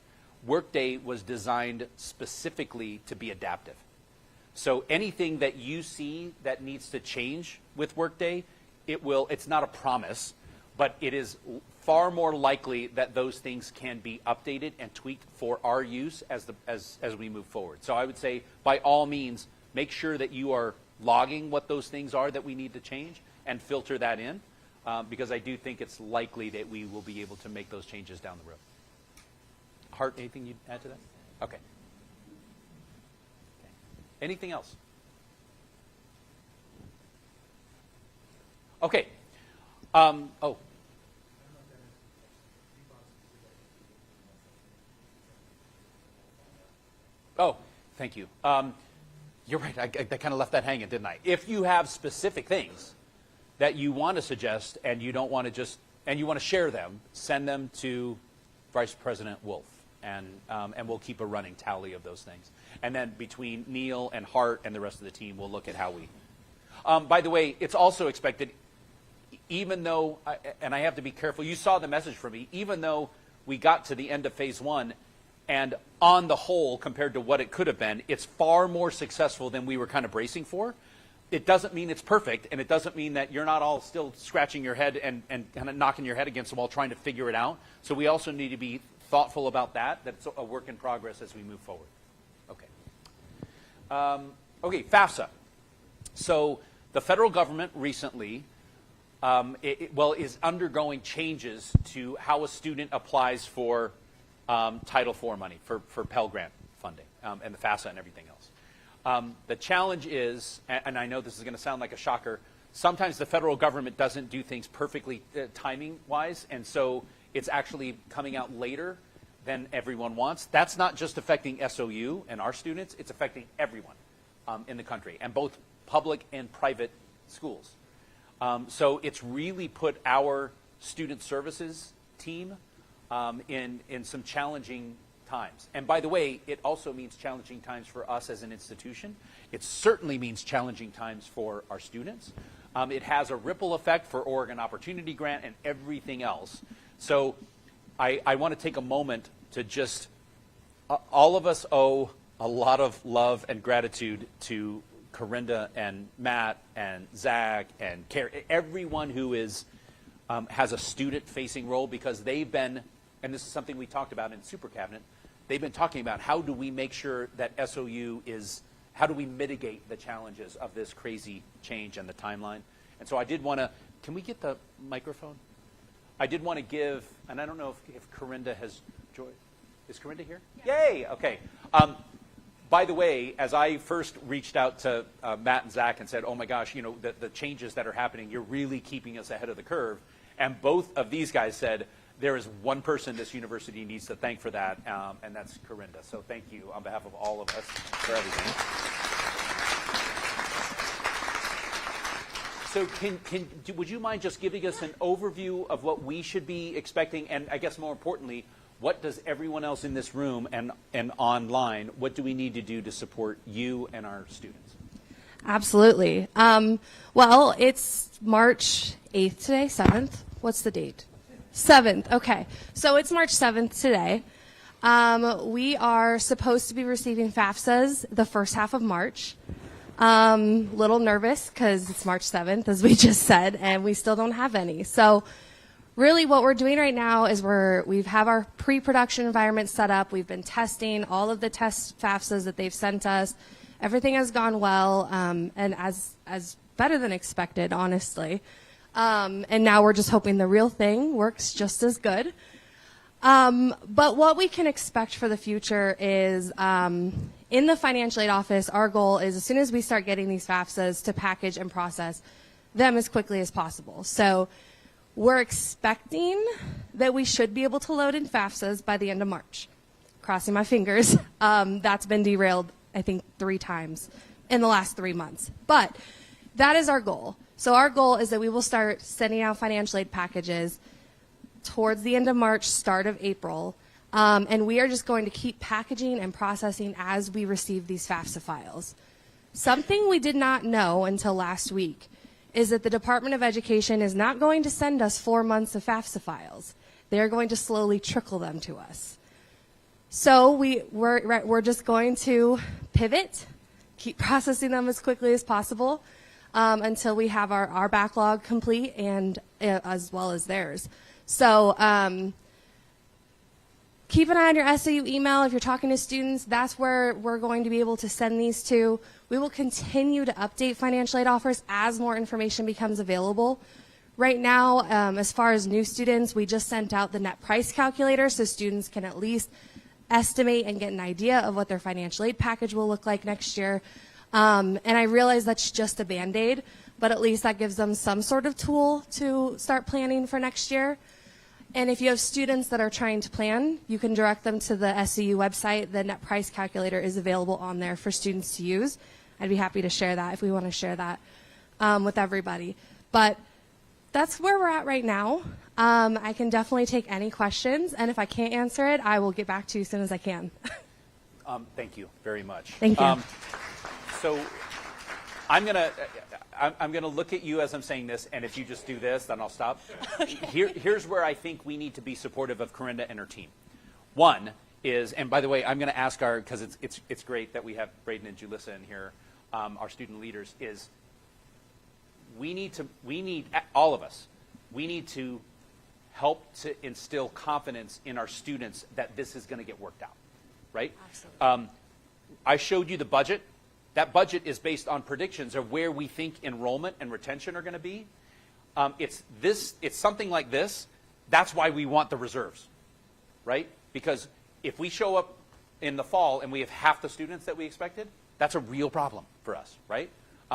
Workday was designed specifically to be adaptive. So anything that you see that needs to change with Workday, it's not a promise, but it is far more likely that those things can be updated and tweaked for our use as we move forward. So I would say, by all means, make sure that you are logging what those things are that we need to change and filter that in, because I do think it's likely that we will be able to make those changes down the road. Hart, anything you'd add to that? Okay. Anything else? Okay. Oh, thank you. You're right. I kind of left that hanging, didn't I? If you have specific things that you want to suggest and you don't want to and you want to share them, send them to Vice President Wolf, and we'll keep a running tally of those things. And then between Neil and Hart and the rest of the team, we'll look at how we. By the way, it's also expected, even though, and I have to be careful, you saw the message from me, even though we got to the end of phase 1, and on the whole, compared to what it could have been, it's far more successful than we were kind of bracing for. It doesn't mean it's perfect, and it doesn't mean that you're not all still scratching your head and kind of knocking your head against the wall trying to figure it out. So we also need to be thoughtful about that it's a work in progress as we move forward. Okay. Okay, FAFSA. So the federal government recently is undergoing changes to how a student applies for Title IV money, for Pell Grant funding, and the FAFSA and everything else. The challenge is, and I know this is going to sound like a shocker, sometimes the federal government doesn't do things perfectly timing-wise, and so it's actually coming out later than everyone wants. That's not just affecting SOU and our students, it's affecting everyone in the country, and both public and private schools. So it's really put our student services team in some challenging times. And by the way, it also means challenging times for us as an institution. It certainly means challenging times for our students. It has a ripple effect for Oregon Opportunity Grant and everything else. So I want to take a moment to just, all of us owe a lot of love and gratitude to Corinda and Matt and Zach and Carrie, everyone who is has a student-facing role because they've been, and this is something we talked about in Super Cabinet, they've been talking about how do we make sure that SOU is, how do we mitigate the challenges of this crazy change and the timeline. And so I did want to, can we get the microphone? I did want to give, and I don't know if Corinda has joined. Is Corinda here? Yeah. Yay! Okay. By the way, as I first reached out to Matt and Zach and said, oh my gosh, you know, the changes that are happening, you're really keeping us ahead of the curve. And both of these guys said, there is one person this university needs to thank for that, and that's Corinda. So thank you on behalf of all of us for everything. So would you mind just giving us an overview of what we should be expecting, and I guess more importantly, what does everyone else in this room and online, what do we need to do to support you and our students? Absolutely. Well, it's March 8th today, 7th. What's the date? 7th. Okay. So it's March 7th today. We are supposed to be receiving FAFSAs the first half of March. Little nervous because it's March 7th, as we just said, and we still don't have any. So really what we're doing right now is we have our pre-production environment set up. We've been testing all of the test FAFSAs that they've sent us. Everything has gone well, and as better than expected, honestly. And now we're just hoping the real thing works just as good. But what we can expect for the future is, in the financial aid office, our goal is as soon as we start getting these FAFSAs to package and process them as quickly as possible. So we're expecting that we should be able to load in FAFSAs by the end of March. Crossing my fingers. That's been derailed, I think, 3 times in the last 3 months. But that is our goal. So our goal is that we will start sending out financial aid packages towards the end of March, start of April. And we are just going to keep packaging and processing as we receive these FAFSA files. Something we did not know until last week is that the Department of Education is not going to send us 4 months of FAFSA files. They are going to slowly trickle them to us. So we're just going to pivot, keep processing them as quickly as possible until we have our backlog complete and as well as theirs. So keep an eye on your SOU email. If you're talking to students, that's where we're going to be able to send these to. We will continue to update financial aid offers as more information becomes available. Right now, as far as new students, we just sent out the net price calculator so students can at least estimate and get an idea of what their financial aid package will look like next year. And I realize that's just a Band-Aid, but at least that gives them some sort of tool to start planning for next year. And if you have students that are trying to plan, you can direct them to the SOU website. The net price calculator is available on there for students to use. I'd be happy to share that if we want to share that with everybody. But that's where we're at right now. I can definitely take any questions, and if I can't answer it, I will get back to you as soon as I can. Thank you very much. Thank you. So I'm gonna look at you as I'm saying this, and if you just do this, then I'll stop. Okay. Here's where I think we need to be supportive of Corinda and her team. One is, and by the way, I'm going to ask because it's great that we have Braden and Julissa in here, our student leaders. Is we need all of us. We need to help to instill confidence in our students that this is going to get worked out, right? Absolutely. I showed you the budget. That budget is based on predictions of where we think enrollment and retention are going to be. It's something like this. That's why we want the reserves, right? Because if we show up in the fall and we have half the students that we expected, that's a real problem for us, right?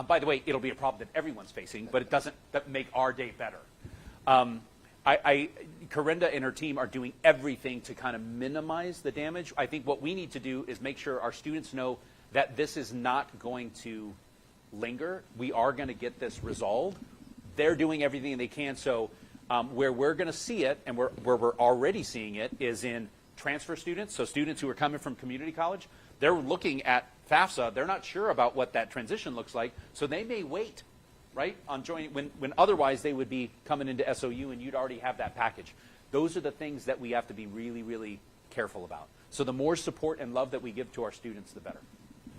By the way, it'll be a problem that everyone's facing, but it doesn't make our day better. Corinda and her team are doing everything to kind of minimize the damage. I think what we need to do is make sure our students know that this is not going to linger. We are going to get this resolved. They're doing everything they can. So where we're going to see it, and where we're already seeing it, is in transfer students. So students who are coming from community college, they're looking at FAFSA. They're not sure about what that transition looks like. So they may wait, right, on joining when otherwise they would be coming into SOU and you'd already have that package. Those are the things that we have to be really, really careful about. So the more support and love that we give to our students, the better.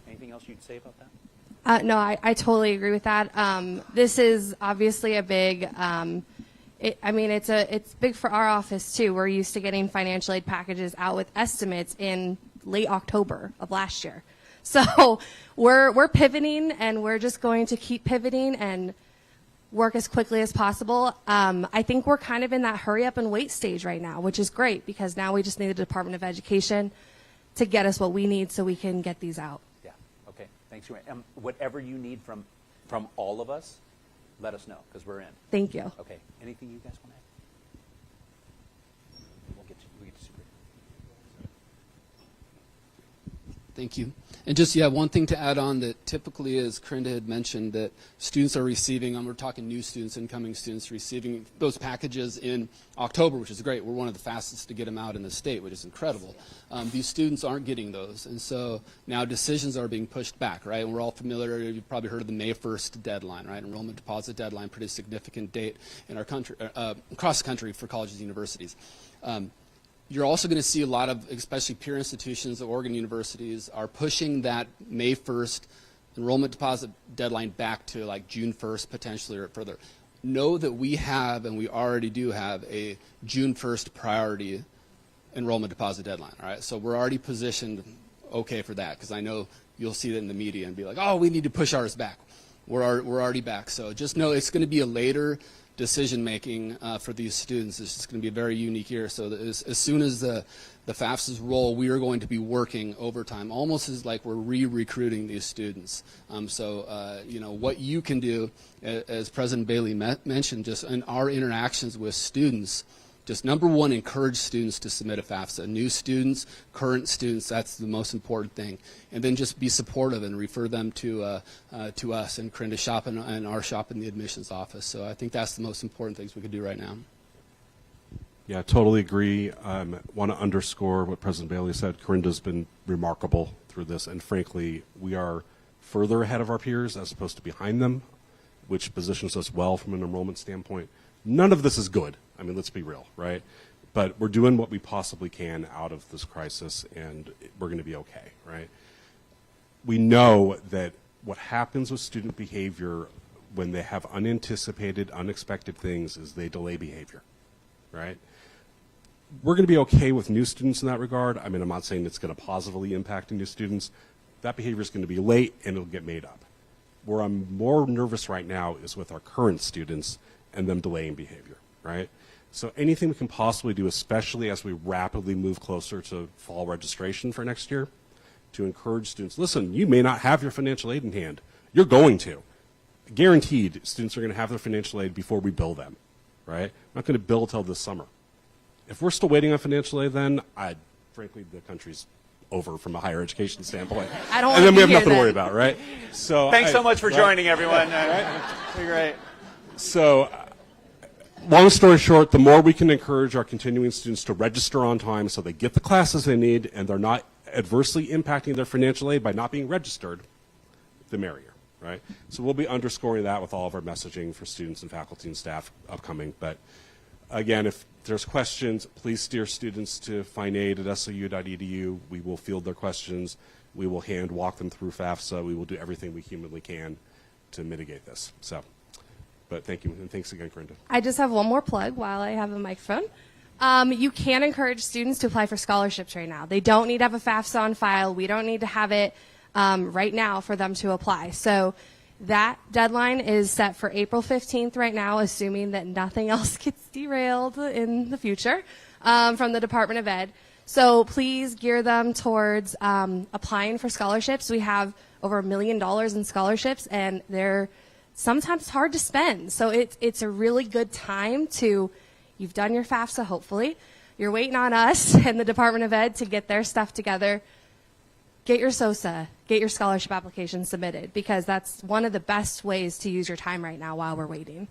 Anything else you'd say about that? No, I totally agree with that. This is obviously a big It's big for our office too. We're used to getting financial aid packages out with estimates in late October of last year. So we're pivoting, and we're just going to keep pivoting and work as quickly as possible. I think we're kind of in that hurry up and wait stage right now, which is great because now we just need the Department of Education to get us what we need so we can get these out. Yeah. Okay. Thanks, Joanne. Whatever you need from all of us, let us know because we're in. Thank you. Okay. Anything you guys want to add? We'll get to Super. Thank you. And just, one thing to add on that typically is Corinda had mentioned that students are receiving, we're talking new students, incoming students, receiving those packages in October, which is great. We're one of the fastest to get them out in the state, which is incredible. These students aren't getting those. And so now decisions are being pushed back, right? And we're all familiar, you've probably heard of the May 1st deadline, right? Enrollment deposit deadline, pretty significant date in our country, across the country for colleges and universities. You're also going to see a lot of, especially peer institutions, Oregon universities, are pushing that May 1st enrollment deposit deadline back to like June 1st, potentially, or further. Know that we have, and we already do have, a June 1st priority enrollment deposit deadline, all right? So we're already positioned okay for that, because I know you'll see that in the media and be like, oh, we need to push ours back. We're already back. So just know it's going to be a later decision making for these students. It's just going to be a very unique year. So as soon as the FAFSAs roll, we are going to be working overtime, almost as like we're re-recruiting these students. What you can do, as President Bailey mentioned, just in our interactions with students, just number one, encourage students to submit a FAFSA. New students, current students, that's the most important thing. And then just be supportive and refer them to us and Corinda shop and our shop in the admissions office. So I think that's the most important things we could do right now. Yeah, totally agree. Want to underscore what President Bailey said. Corinda's been remarkable through this, and frankly, we are further ahead of our peers as opposed to behind them, which positions us well from an enrollment standpoint. None of this is good. I mean, let's be real, right? But we're doing what we possibly can out of this crisis, and we're going to be okay, right? We know that what happens with student behavior when they have unanticipated, unexpected things is they delay behavior, right? We're going to be okay with new students in that regard. I mean, I'm not saying it's going to positively impact new students. That behavior is going to be late, and it'll get made up. Where I'm more nervous right now is with our current students and them delaying behavior, right? So anything we can possibly do, especially as we rapidly move closer to fall registration for next year, to encourage students, listen, you may not have your financial aid in hand. You're going to. Guaranteed, students are going to have their financial aid before we bill them, right? I'm not going to bill till this summer. If we're still waiting on financial aid then, frankly, the country's over from a higher education standpoint. I don't and then we have here nothing then. to worry about, right? So Thanks so much for right? joining, everyone. Right? You're great. So, long story short, the more we can encourage our continuing students to register on time so they get the classes they need and they're not adversely impacting their financial aid by not being registered, the merrier, right? So we'll be underscoring that with all of our messaging for students and faculty and staff upcoming. But again, if there's questions, please steer students to finaid@sou.edu. We will field their questions. We will walk them through FAFSA. We will do everything we humanly can to mitigate this. So. But thank you, and thanks again, Corinda. I just have one more plug while I have a microphone. You can encourage students to apply for scholarships right now. They don't need to have a FAFSA on file. We don't need to have it right now for them to apply. So that deadline is set for April 15th right now, assuming that nothing else gets derailed in the future from the Department of Ed. So please gear them towards applying for scholarships. We have over $1 million in scholarships, and they're sometimes hard to spend. So it's a really good time you've done your FAFSA, hopefully. You're waiting on us and the Department of Ed to get their stuff together. Get your SOSA, get your scholarship application submitted, because that's one of the best ways to use your time right now while we're waiting.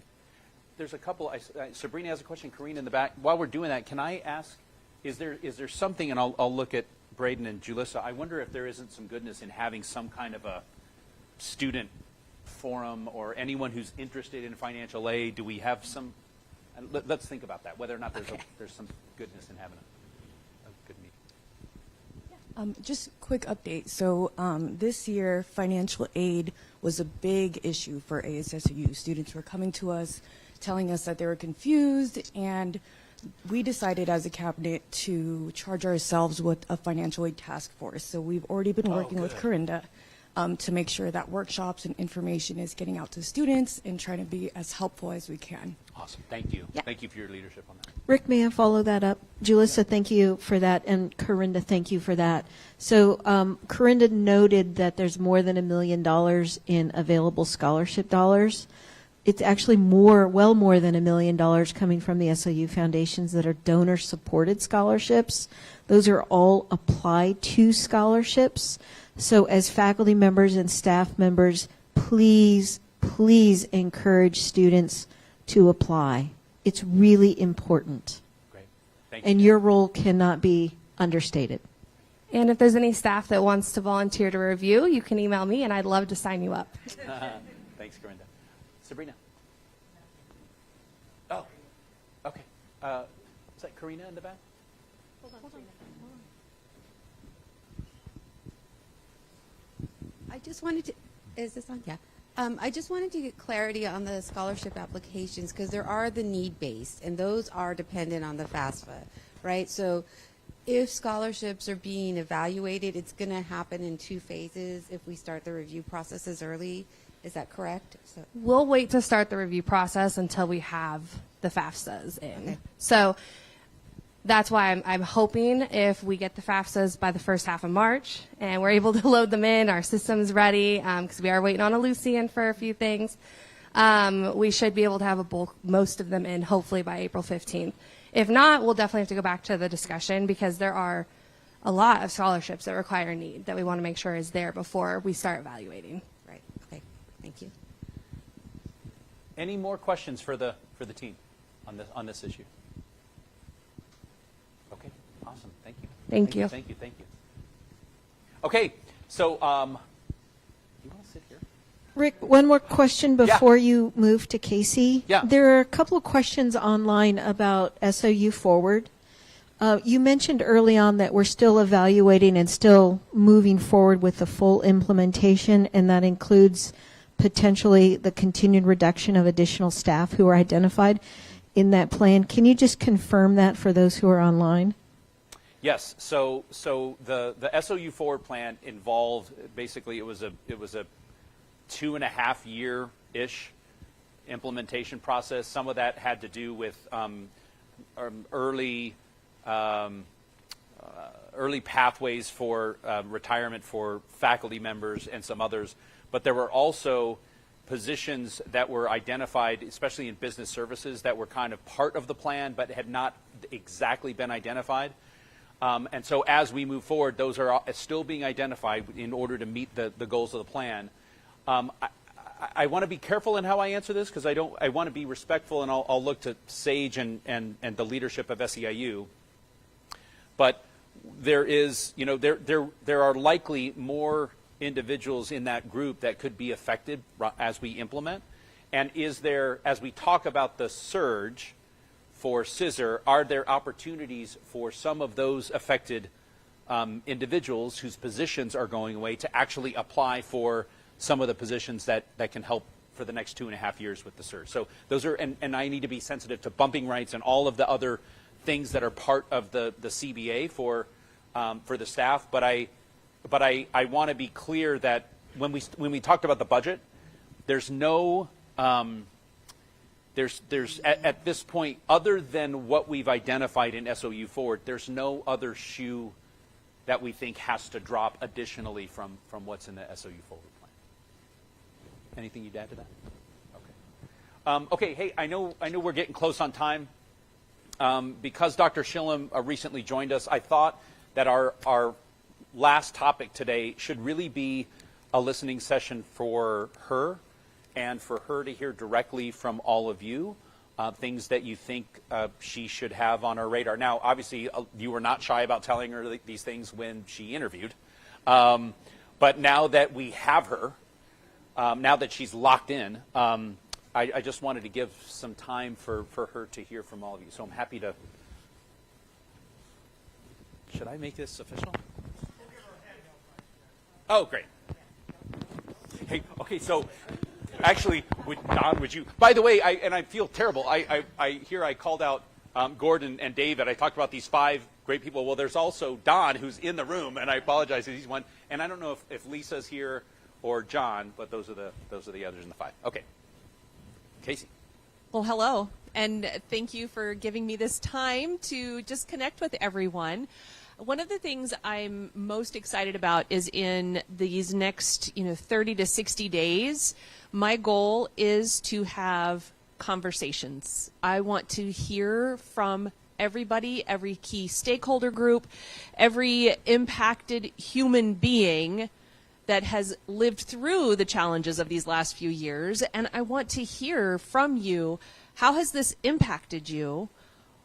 There's a couple, Sabrina has a question, Karine in the back. While we're doing that, can I ask, is there something, and I'll look at Braden and Julissa, I wonder if there isn't some goodness in having some kind of a student forum or anyone who's interested in financial aid. Do we have some, let's think about that, whether or not there's some goodness in having a good meeting. Just quick update. So this year, financial aid was a big issue for ASSU. Students were coming to us telling us that they were confused, and we decided as a cabinet to charge ourselves with a financial aid task force. So we've already been working with Corinda to make sure that workshops and information is getting out to students and trying to be as helpful as we can. Awesome. Thank you. Yeah. Thank you for your leadership on that. Rick, may I follow that up? Julissa, thank you for that, and Corinda, thank you for that. So Corinda noted that there's more than $1 million in available scholarship dollars. It's actually well more than $1 million coming from the SOU foundations that are donor-supported scholarships. Those are all applied to scholarships. So as faculty members and staff members, please, please encourage students to apply. It's really important. Great. Thank you. And your role cannot be understated. And if there's any staff that wants to volunteer to review, you can email me, and I'd love to sign you up. Thanks, Corinda. Sabrina. Oh, okay. Is that Karina in the back? Hold on. I just wanted to, is this on? Yeah. I just wanted to get clarity on the scholarship applications because there are the need-based, and those are dependent on the FAFSA, right? So if scholarships are being evaluated, it's going to happen in 2 phases if we start the review processes early. Is that correct? So We'll wait to start the review process until we have the FAFSAs in. Okay. So that's why I'm hoping if we get the FAFSAs by the first half of March and we're able to load them in, our system's ready, because we are waiting on a Lucian for a few things, we should be able to have a bulk, most of them in hopefully by April 15th. If not, we'll definitely have to go back to the discussion because there are a lot of scholarships that require need that we want to make sure is there before we start evaluating. right. Okay. Thank you. Any more questions for the team on this issue? Okay, awesome. Thank you. Thank you. Thank you. Okay, so you want to sit here? Rick, one more question before you move to Casey. Yeah. There are a couple of questions online about SOU Forward. You mentioned early on that we're still evaluating and still moving forward with the full implementation, and that includes potentially the continued reduction of additional staff who are identified in that plan. Can you just confirm that for those who are online? Yes. So the SOU Forward plan involved basically it was a 2.5 year ish implementation process. Some of that had to do with early pathways for retirement for faculty members and some others. But there were also positions that were identified, especially in business services, that were kind of part of the plan but had not exactly been identified. And so as we move forward, those are still being identified in order to meet the goals of the plan. I want to be careful in how I answer this because I want to be respectful, and I'll look to Sage and the leadership of SEIU. But there is, there are likely more individuals in that group that could be affected as we implement. And is there, as we talk about the surge for scissor, are there opportunities for some of those affected individuals whose positions are going away to actually apply for some of the positions that can help for the next 2.5 years with the surge? So those are, and I need to be sensitive to bumping rights and all of the other things that are part of the CBA for the staff. But I want to be clear that when we talked about the budget, there's no there's at this point, other than what we've identified in SOU Forward, there's no other shoe that we think has to drop additionally from what's in the SOU Forward plan. Anything you'd add to that? Okay. Okay. Hey, I know we're getting close on time. Because Dr. Shillem recently joined us, I thought that our last topic today should really be a listening session for her and for her to hear directly from all of you things that you think she should have on her radar. Now, obviously, you were not shy about telling her these things when she interviewed. But now that we have her, now that she's locked in, I just wanted to give some time for her to hear from all of you. So I'm happy to. Should I make this official? Oh, great. Hey, okay, so Actually, Don, would you? By the way, I feel terrible. I called out Gordon and David. I talked about these 5 great people. Well, there's also Don, who's in the room, and I apologize that he's one. And I don't know if Lisa's here or John, but those are the others in the 5. Okay, Casey. Well, hello, and thank you for giving me this time to just connect with everyone. One of the things I'm most excited about is in these next, 30 to 60 days, my goal is to have conversations. I want to hear from everybody, every key stakeholder group, every impacted human being that has lived through the challenges of these last few years. And I want to hear from you, how has this impacted you?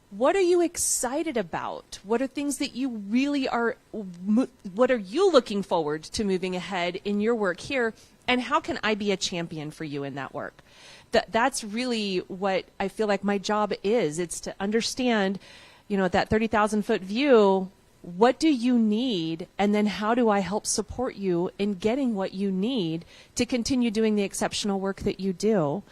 What are you excited about? What are things that you really are, what are you looking forward to moving ahead in your work here? And how can I be a champion for you in that work? That's really what I feel like my job is. It's to understand, that 30,000-foot view, what do you need? And then how do I help support you in getting what you need to continue doing the exceptional work that you do?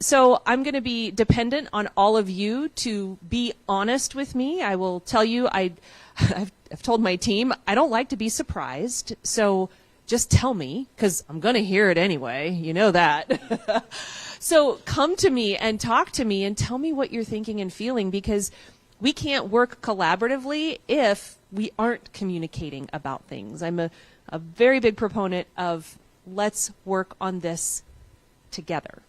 So I'm going to be dependent on all of you to be honest with me. I will tell you, I've told my team, I don't like to be surprised. So just tell me, because I'm going to hear it anyway. You know that. So come to me and talk to me and tell me what you're thinking and feeling, because we can't work collaboratively if we aren't communicating about things. I'm a very big proponent of let's work on this together.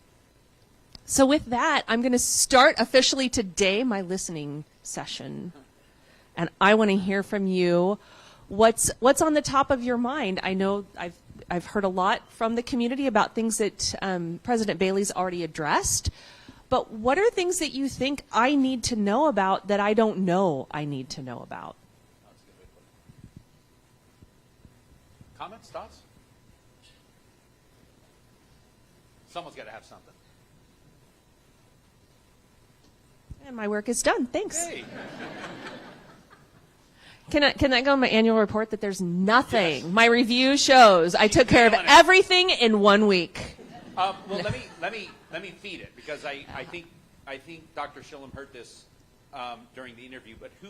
So with that, I'm going to start officially today my listening session. And I want to hear from you. What's on the top of your mind? I know I've heard a lot from the community about things that President Bailey's already addressed. But what are things that you think I need to know about that I don't know I need to know about? Comments, thoughts? Someone's got to have something. And my work is done. Thanks. Hey. Can I go on my annual report that there's nothing? Yes. My review shows I took care of everything in 1 week. Well, let me feed it, because I think Dr. Shillem heard this during the interview. But who,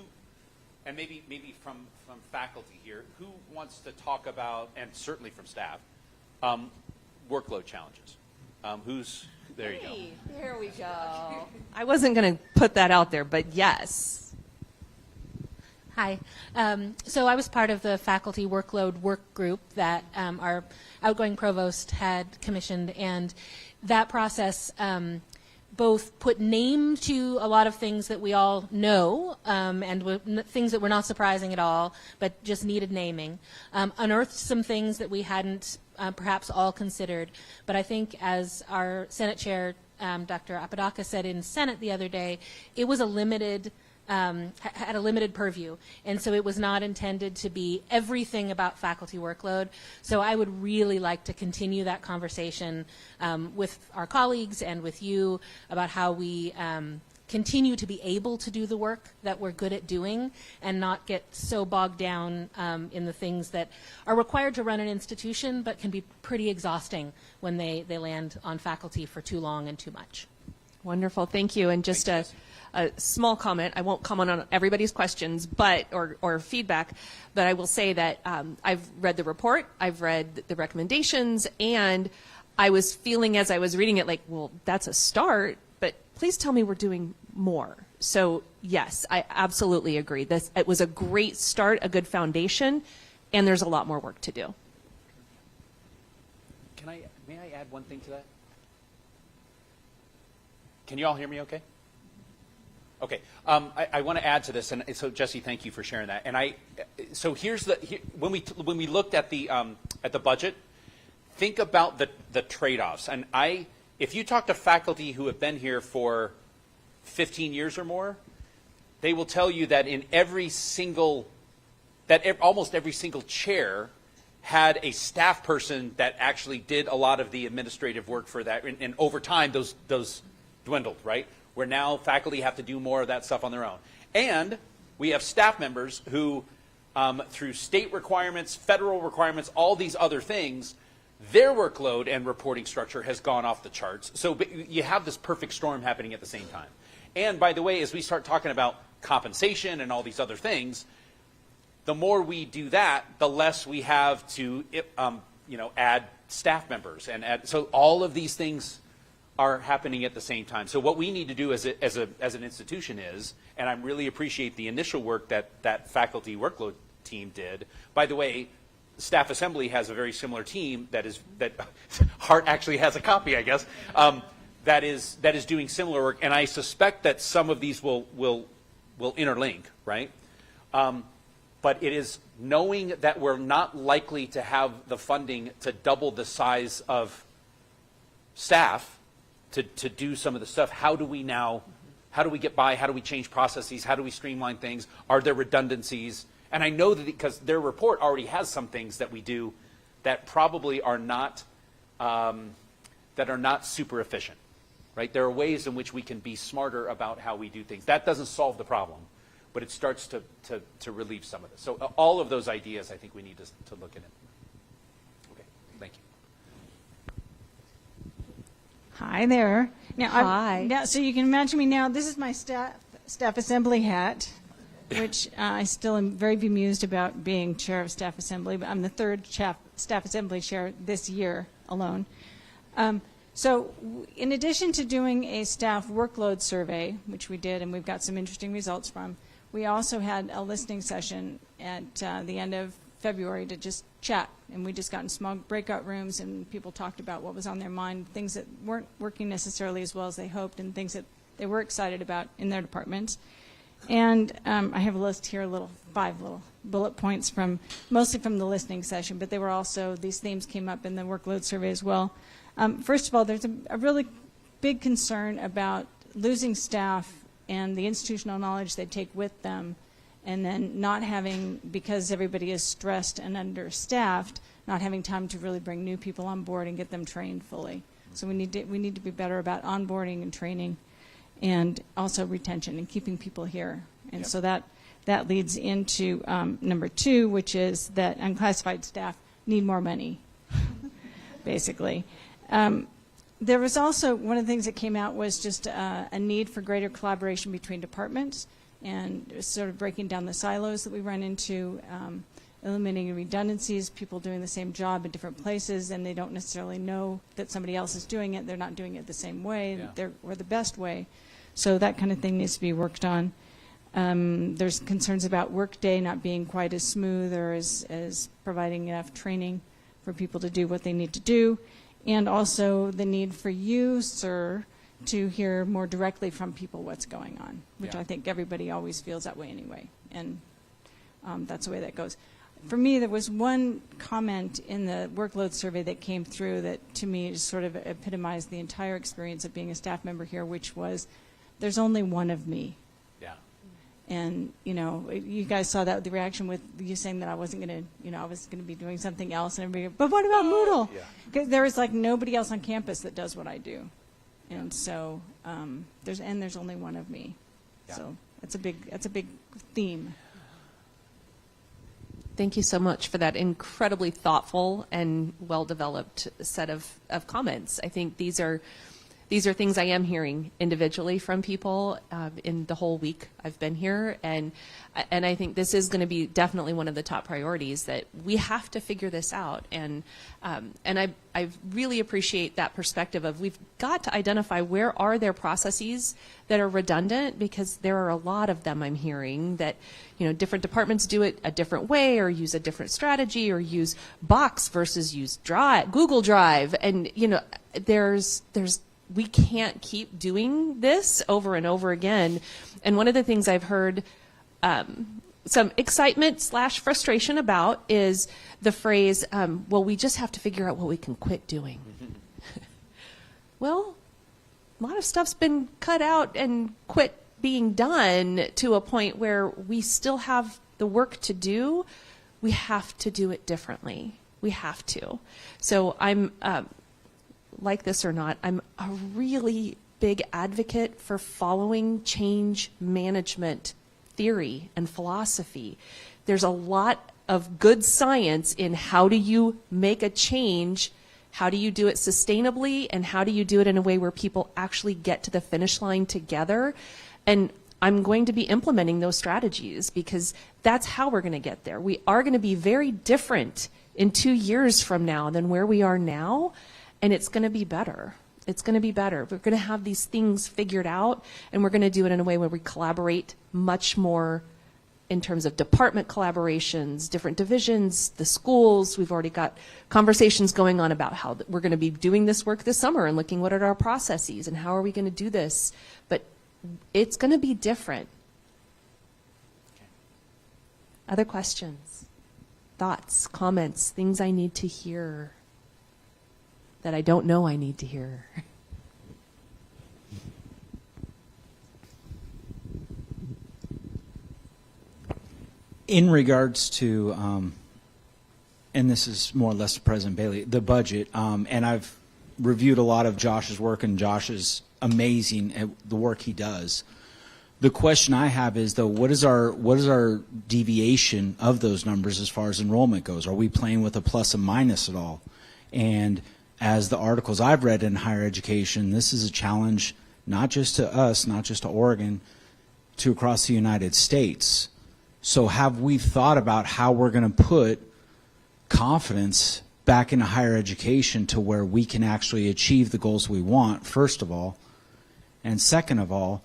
and maybe from faculty here, who wants to talk about, and certainly from staff, workload challenges? There you go. There we go. I wasn't going to put that out there, but yes. Hi. So I was part of the faculty workload work group that our outgoing provost had commissioned, and that process both put name to a lot of things that we all know, and things that were not surprising at all, but just needed naming, unearthed some things that we hadn't perhaps all considered. But I think, as our Senate Chair, Dr. Apodaca, said in Senate the other day, it was a limited had a limited purview, and so it was not intended to be everything about faculty workload. So I would really like to continue that conversation with our colleagues and with you about how we continue to be able to do the work that we're good at doing and not get so bogged down in the things that are required to run an institution but can be pretty exhausting when they land on faculty for too long and too much. Wonderful. Thank you. And just a small comment. I won't comment on everybody's questions or feedback, but I will say that I've read the report, I've read the recommendations, and I was feeling as I was reading it like, well, that's a start, but please tell me we're doing more. So yes, I absolutely agree. It was a great start, a good foundation, and there's a lot more work to do. May I add one thing to that? Can you all hear me okay? Okay. I want to add to this, and so Jesse, thank you for sharing that. And so when we looked at the budget, think about the trade-offs. And if you talk to faculty who have been here for 15 years or more, they will tell you that almost every single chair had a staff person that actually did a lot of the administrative work for that, and over time those dwindled, right? Where now faculty have to do more of that stuff on their own. And we have staff members who, through state requirements, federal requirements, all these other things, their workload and reporting structure has gone off the charts. So you have this perfect storm happening at the same time. And by the way, as we start talking about compensation and all these other things, the more we do that, the less we have to add staff members. So all of these things are happening at the same time. So what we need to do as an institution is, and I really appreciate the initial work that faculty workload team did. By the way, Staff Assembly has a very similar team that Hart actually has a copy, I guess, that is doing similar work, and I suspect that some of these will interlink, right? But it is knowing that we're not likely to have the funding to double the size of staff to do some of the stuff. How do we get by? How do we change processes? How do we streamline things? Are there redundancies? And I know that because their report already has some things that we do that probably are not super efficient, right? There are ways in which we can be smarter about how we do things. That doesn't solve the problem, but it starts to relieve some of this. So all of those ideas, I think we need to look at it. Okay, thank you. Hi there. Now, Hi. So you can imagine me now. This is my staff assembly hat, which I still am very bemused about being chair of staff assembly. But I'm the third staff assembly chair this year alone. So in addition to doing a staff workload survey, which we did and we've got some interesting results from, we also had a listening session at the end of February to just chat. And we just got in small breakout rooms and people talked about what was on their mind, things that weren't working necessarily as well as they hoped and things that they were excited about in their departments. And I have a list here, 5 little bullet points mostly from the listening session, but they were also, these themes came up in the workload survey as well. First of all, there's a really big concern about losing staff and the institutional knowledge they take with them, and then not having, because everybody is stressed and understaffed, not having time to really bring new people on board and get them trained fully. So we need to be better about onboarding and training, and also retention and keeping people here. And so that leads into number 2, which is that unclassified staff need more money, basically. There was also, one of the things that came out was just a need for greater collaboration between departments and sort of breaking down the silos that we run into, eliminating redundancies, people doing the same job in different places and they don't necessarily know that somebody else is doing it. They're not doing it the same way or the best way. So that kind of thing needs to be worked on. There's concerns about workday not being quite as smooth or as providing enough training for people to do what they need to do. And also the need for you, sir, to hear more directly from people what's going on, which I think everybody always feels that way anyway. And that's the way that goes. For me, there was one comment in the workload survey that came through that to me just sort of epitomized the entire experience of being a staff member here, which was, there's only one of me. Yeah. And, you guys saw that, the reaction with you saying that I wasn't going to, I was going to be doing something else. And everybody, but what about Moodle? Because there is like nobody else on campus that does what I do. And so there's only one of me. Yeah. So that's a big theme. Thank you so much for that incredibly thoughtful and well-developed set of comments. I think these are things I am hearing individually from people in the whole week I've been here, and I think this is going to be definitely one of the top priorities, that we have to figure this out, and I really appreciate that perspective of we've got to identify where are there processes that are redundant, because there are a lot of them I'm hearing that different departments do it a different way or use a different strategy or use Box versus use Google Drive, and there's we can't keep doing this over and over again. And one of the things I've heard some excitement / frustration about is the phrase, well, we just have to figure out what we can quit doing. Well, a lot of stuff's been cut out and quit being done to a point where we still have the work to do. We have to do it differently. We have to. So I'm... like this or not, I'm a really big advocate for following change management theory and philosophy. There's a lot of good science in how do you make a change How do you do it sustainably, and how do you do it in a way where people actually get to the finish line together? And I'm going to be implementing those strategies because that's how we're going to get there. We are going to be very different in 2 years from now than where we are now, and it's going to be better. It's going to be better. We're going to have these things figured out, and we're going to do it in a way where we collaborate much more in terms of department collaborations, different divisions, the schools. We've already got conversations going on about how we're going to be doing this work this summer and looking what are our processes and how are we going to do this. But it's going to be different. Okay. Other questions, thoughts, comments, things I need to hear that I don't know I need to hear? In regards to, and this is more or less to President Bailey, the budget, and I've reviewed a lot of Josh's work, and Josh is amazing at the work he does. The question I have is, though, what is our deviation of those numbers as far as enrollment goes? Are we playing with a plus and minus at all? And as the articles I've read in higher education, this is a challenge not just to us, not just to Oregon, to across the United States. So have we thought about how we're going to put confidence back into higher education to where we can actually achieve the goals we want, first of all? And second of all,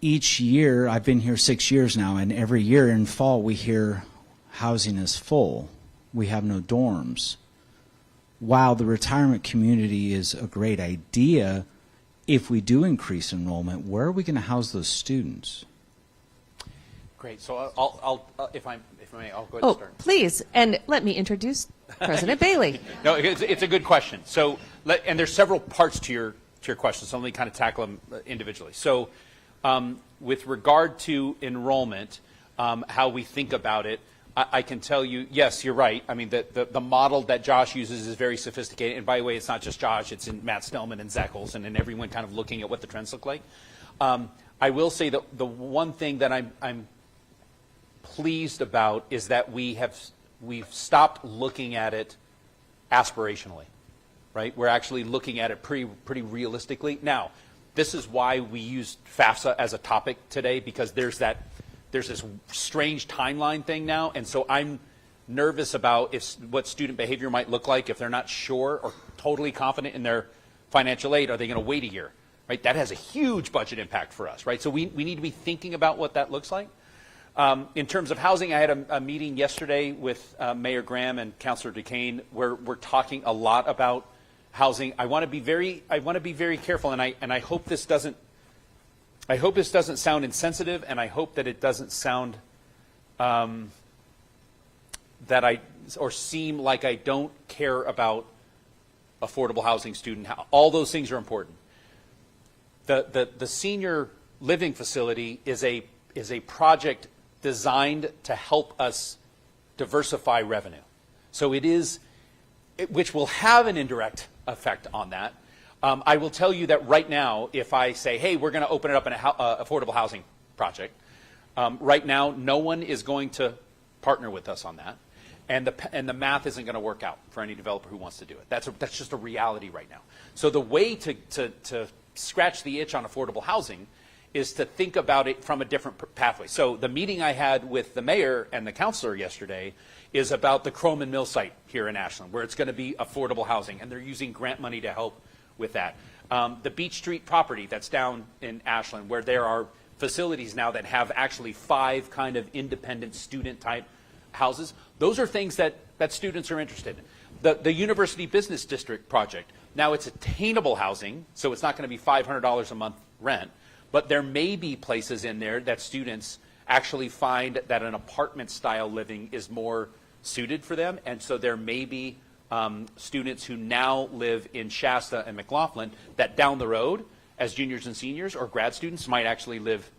each year, I've been here 6 years now, and every year in fall we hear housing is full. We have no dorms. While the retirement community is a great idea, if we do increase enrollment, where are we going to house those students? Great. So I'll if I may, I'll go ahead and start. Please, and let me introduce President Bailey. No, it's a good question. So, and there's several parts to your question, so let me kind of tackle them individually. So, with regard to enrollment, how we think about it, I can tell you, yes, you're right. I mean, the model that Josh uses is very sophisticated. And by the way, it's not just Josh; it's in Matt Snellman and Zach Olson and everyone kind of looking at what the trends look like. I will say that the one thing that I'm pleased about is that we've stopped looking at it aspirationally, right? We're actually looking at it pretty realistically. Now, this is why we used FAFSA as a topic today, because there's this strange timeline thing now, and so I'm nervous about what student behavior might look like if they're not sure or totally confident in their financial aid. Are they going to wait a year, right? That has a huge budget impact for us, right? So we need to be thinking about what that looks like. In terms of housing, I had a meeting yesterday with Mayor Graham and Councilor Duquesne where we're talking a lot about housing. I want to be very careful, and I hope this doesn't sound insensitive, and I hope that it doesn't sound or seem like I don't care about affordable housing, all those things are important. The senior living facility is a project designed to help us diversify revenue. So which will have an indirect effect on that. I will tell you that right now, if I say, hey, we're going to open it up in an affordable housing project, right now no one is going to partner with us on that, and the math isn't going to work out for any developer who wants to do it. That's just a reality right now. So the way to scratch the itch on affordable housing is to think about it from a different pathway. So the meeting I had with the mayor and the councilor yesterday is about the Croman Mill site here in Ashland, where it's going to be affordable housing, and they're using grant money to help with that. The Beach Street property that's down in Ashland, where there are facilities now that have actually 5 kind of independent student type houses, those are things that students are interested in. The University Business District project, now it's attainable housing, so it's not going to be $500 a month rent, but there may be places in there that students actually find that an apartment style living is more suited for them, and so there may be students who now live in Shasta and McLaughlin that down the road as juniors and seniors or grad students might actually live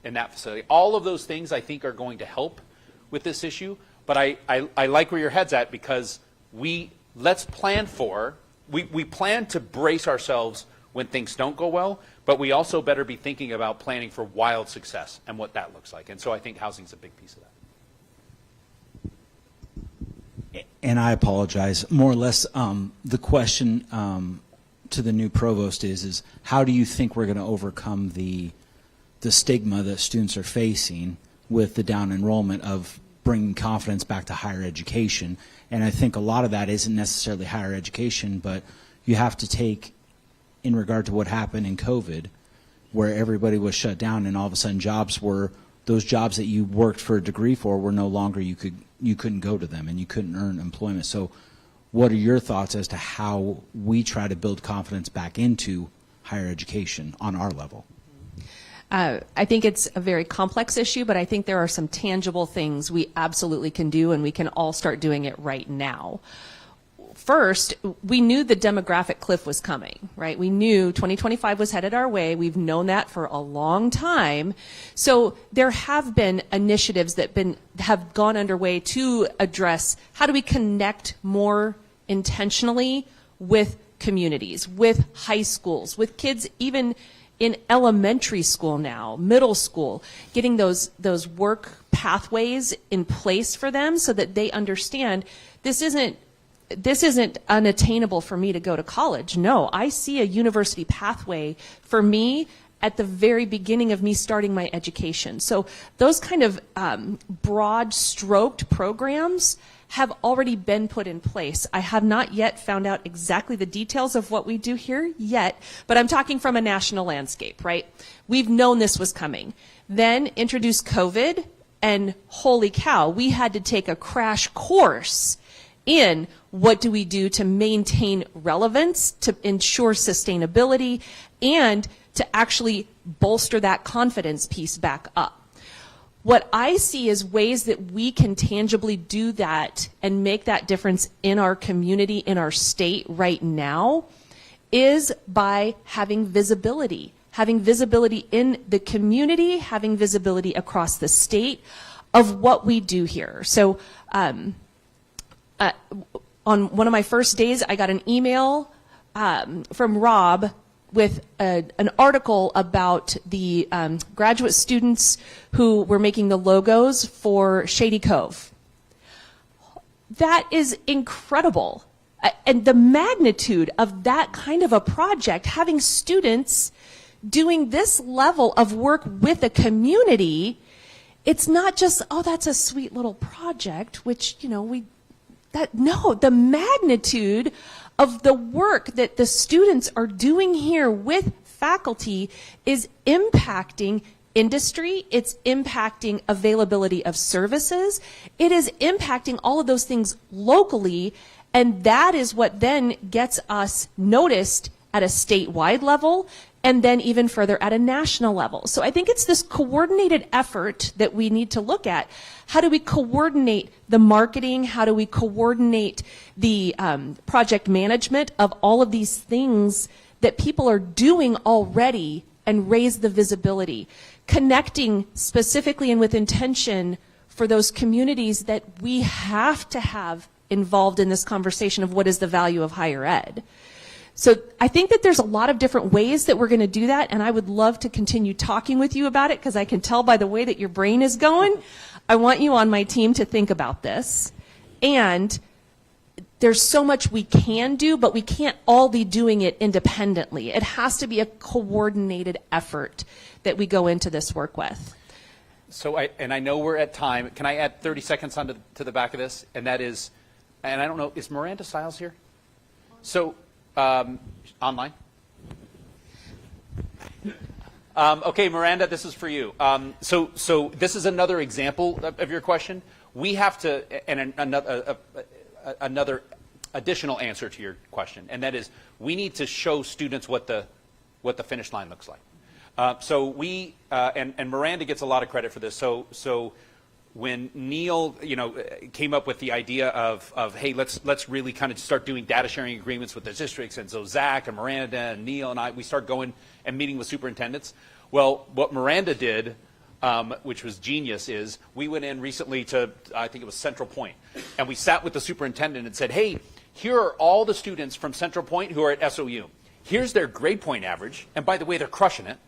in that facility. All of those things I think are going to help with this issue, but I like where your head's at, because we plan to brace ourselves when things don't go well, but we also better be thinking about planning for wild success and what that looks like. And so I think housing is a big piece of that. and I apologize, more or less the question to the new provost is how do you think we're going to overcome the stigma that students are facing with the down enrollment of bringing confidence back to higher education? And I think a lot of that isn't necessarily higher education, but you have to take in regard to what happened in COVID, where everybody was shut down and all of a sudden those jobs that you worked for a degree for were no longer, you couldn't go to them and you couldn't earn employment. So what are your thoughts as to how we try to build confidence back into higher education on our level? I think it's a very complex issue, but I think there are some tangible things we absolutely can do, and we can all start doing it right now. First, we knew the demographic cliff was coming, right? We knew 2025 was headed our way. We've known that for a long time. So there have been initiatives that have gone underway to address how do we connect more intentionally with communities, with high schools, with kids even in elementary school now, middle school, getting those work pathways in place for them so that they understand this isn't unattainable for me to go to college. No, I see a university pathway for me at the very beginning of me starting my education. So those kind of broad stroked programs have already been put in place. I have not yet found out exactly the details of what we do here yet, but I'm talking from a national landscape, right? We've known this was coming. Then introduce COVID, and holy cow, we had to take a crash course in what do we do to maintain relevance, to ensure sustainability, and to actually bolster that confidence piece back up. What I see is ways that we can tangibly do that and make that difference in our community, in our state right now, is by having visibility in the community, having visibility across the state of what we do here. So on one of my first days, I got an email from Rob with an article about the graduate students who were making the logos for Shady Cove. That is incredible. And the magnitude of that kind of a project, having students doing this level of work with a community, it's not just, oh, that's a sweet little project, which, no, the magnitude of the work that the students are doing here with faculty is impacting industry, it's impacting availability of services, it is impacting all of those things locally, and that is what then gets us noticed at a statewide level, and then even further at a national level. So I think it's this coordinated effort that we need to look at. How do we coordinate the marketing? How do we coordinate the project management of all of these things that people are doing already and raise the visibility? Connecting specifically and with intention for those communities that we have to have involved in this conversation of what is the value of higher ed. So I think that there's a lot of different ways that we're going to do that, and I would love to continue talking with you about it because I can tell by the way that your brain is going. I want you on my team to think about this. And there's so much we can do, but we can't all be doing it independently. It has to be a coordinated effort that we go into this work with. So I know we're at time. Can I add 30 seconds onto to the back of this? And that is, and I don't know, is Miranda Stiles here? So, online? Okay, Miranda, this is for you. So this is another example of your question. We have to, and another additional answer to your question, and that is, we need to show students what the finish line looks like. So we, and Miranda gets a lot of credit for this. So when Neil, came up with the idea of hey, let's really kind of start doing data sharing agreements with the districts, and so Zach and Miranda and Neil and I, we start going and meeting with superintendents. Well, what Miranda did, which was genius, is we went in recently to, I think it was Central Point, and we sat with the superintendent and said, hey, here are all the students from Central Point who are at SOU. Here's their grade point average, and by the way, they're crushing it.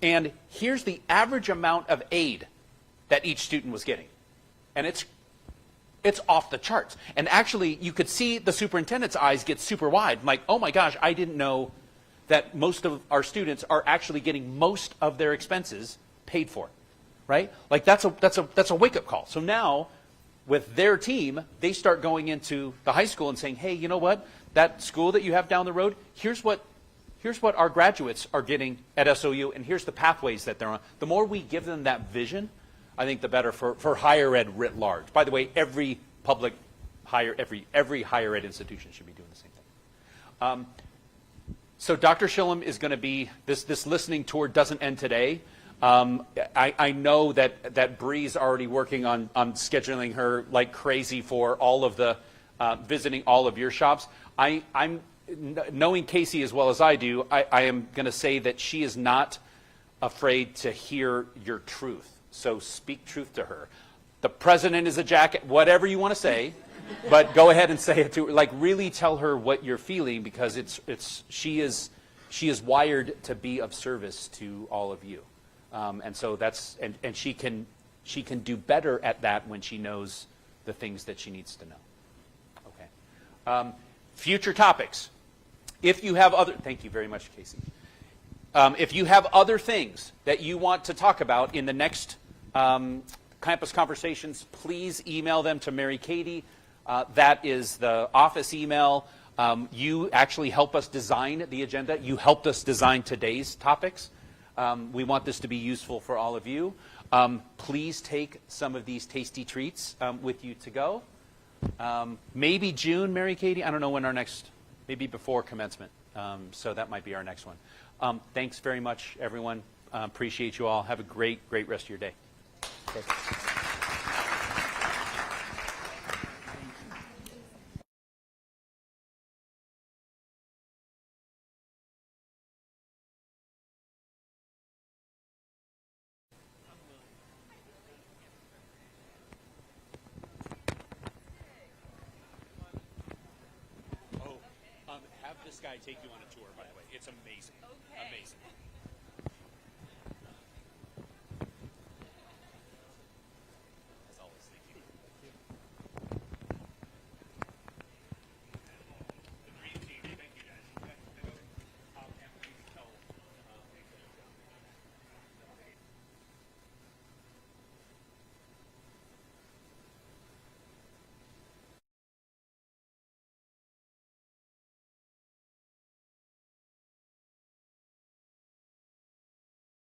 And here's the average amount of aid that each student was getting. And it's It's off the charts. And actually, you could see the superintendent's eyes get super wide. I'm like, oh my gosh, I didn't know that most of our students are actually getting most of their expenses paid for, right? Like that's a wake-up call. So now, with their team, they start going into the high school and saying, hey, you know what? That school that you have down the road, here's what our graduates are getting at SOU, and here's the pathways that they're on. The more we give them that vision, I think the better for higher ed writ large. By the way, every higher ed institution should be doing the same thing. So Dr. Shillem is going to be, this listening tour doesn't end today. I know that Bree's already working on scheduling her like crazy for all of the, visiting all of your shops. I'm knowing Casey as well as I do, I am going to say that she is not afraid to hear your truth. So speak truth to her. The president is a jacket, whatever you want to say, but go ahead and say it to her. Like really tell her what you're feeling, because she is wired to be of service to all of you. And so and she can do better at that when she knows the things that she needs to know. Okay. Future topics. If you have thank you very much, Casey. If you have other things that you want to talk about in the next campus conversations, please email them to Mary Katie. That is the office email. You actually help us design the agenda. You helped us design today's topics. We want this to be useful for all of you. Please take some of these tasty treats with you to go. Maybe June, Mary Katie. I don't know when our next, maybe before commencement. So that might be our next one. Thanks very much, everyone. Appreciate you all. Have a great rest of your day. Okay. Have this guy take you on a tour, by the way. It's amazing. Okay. Amazing.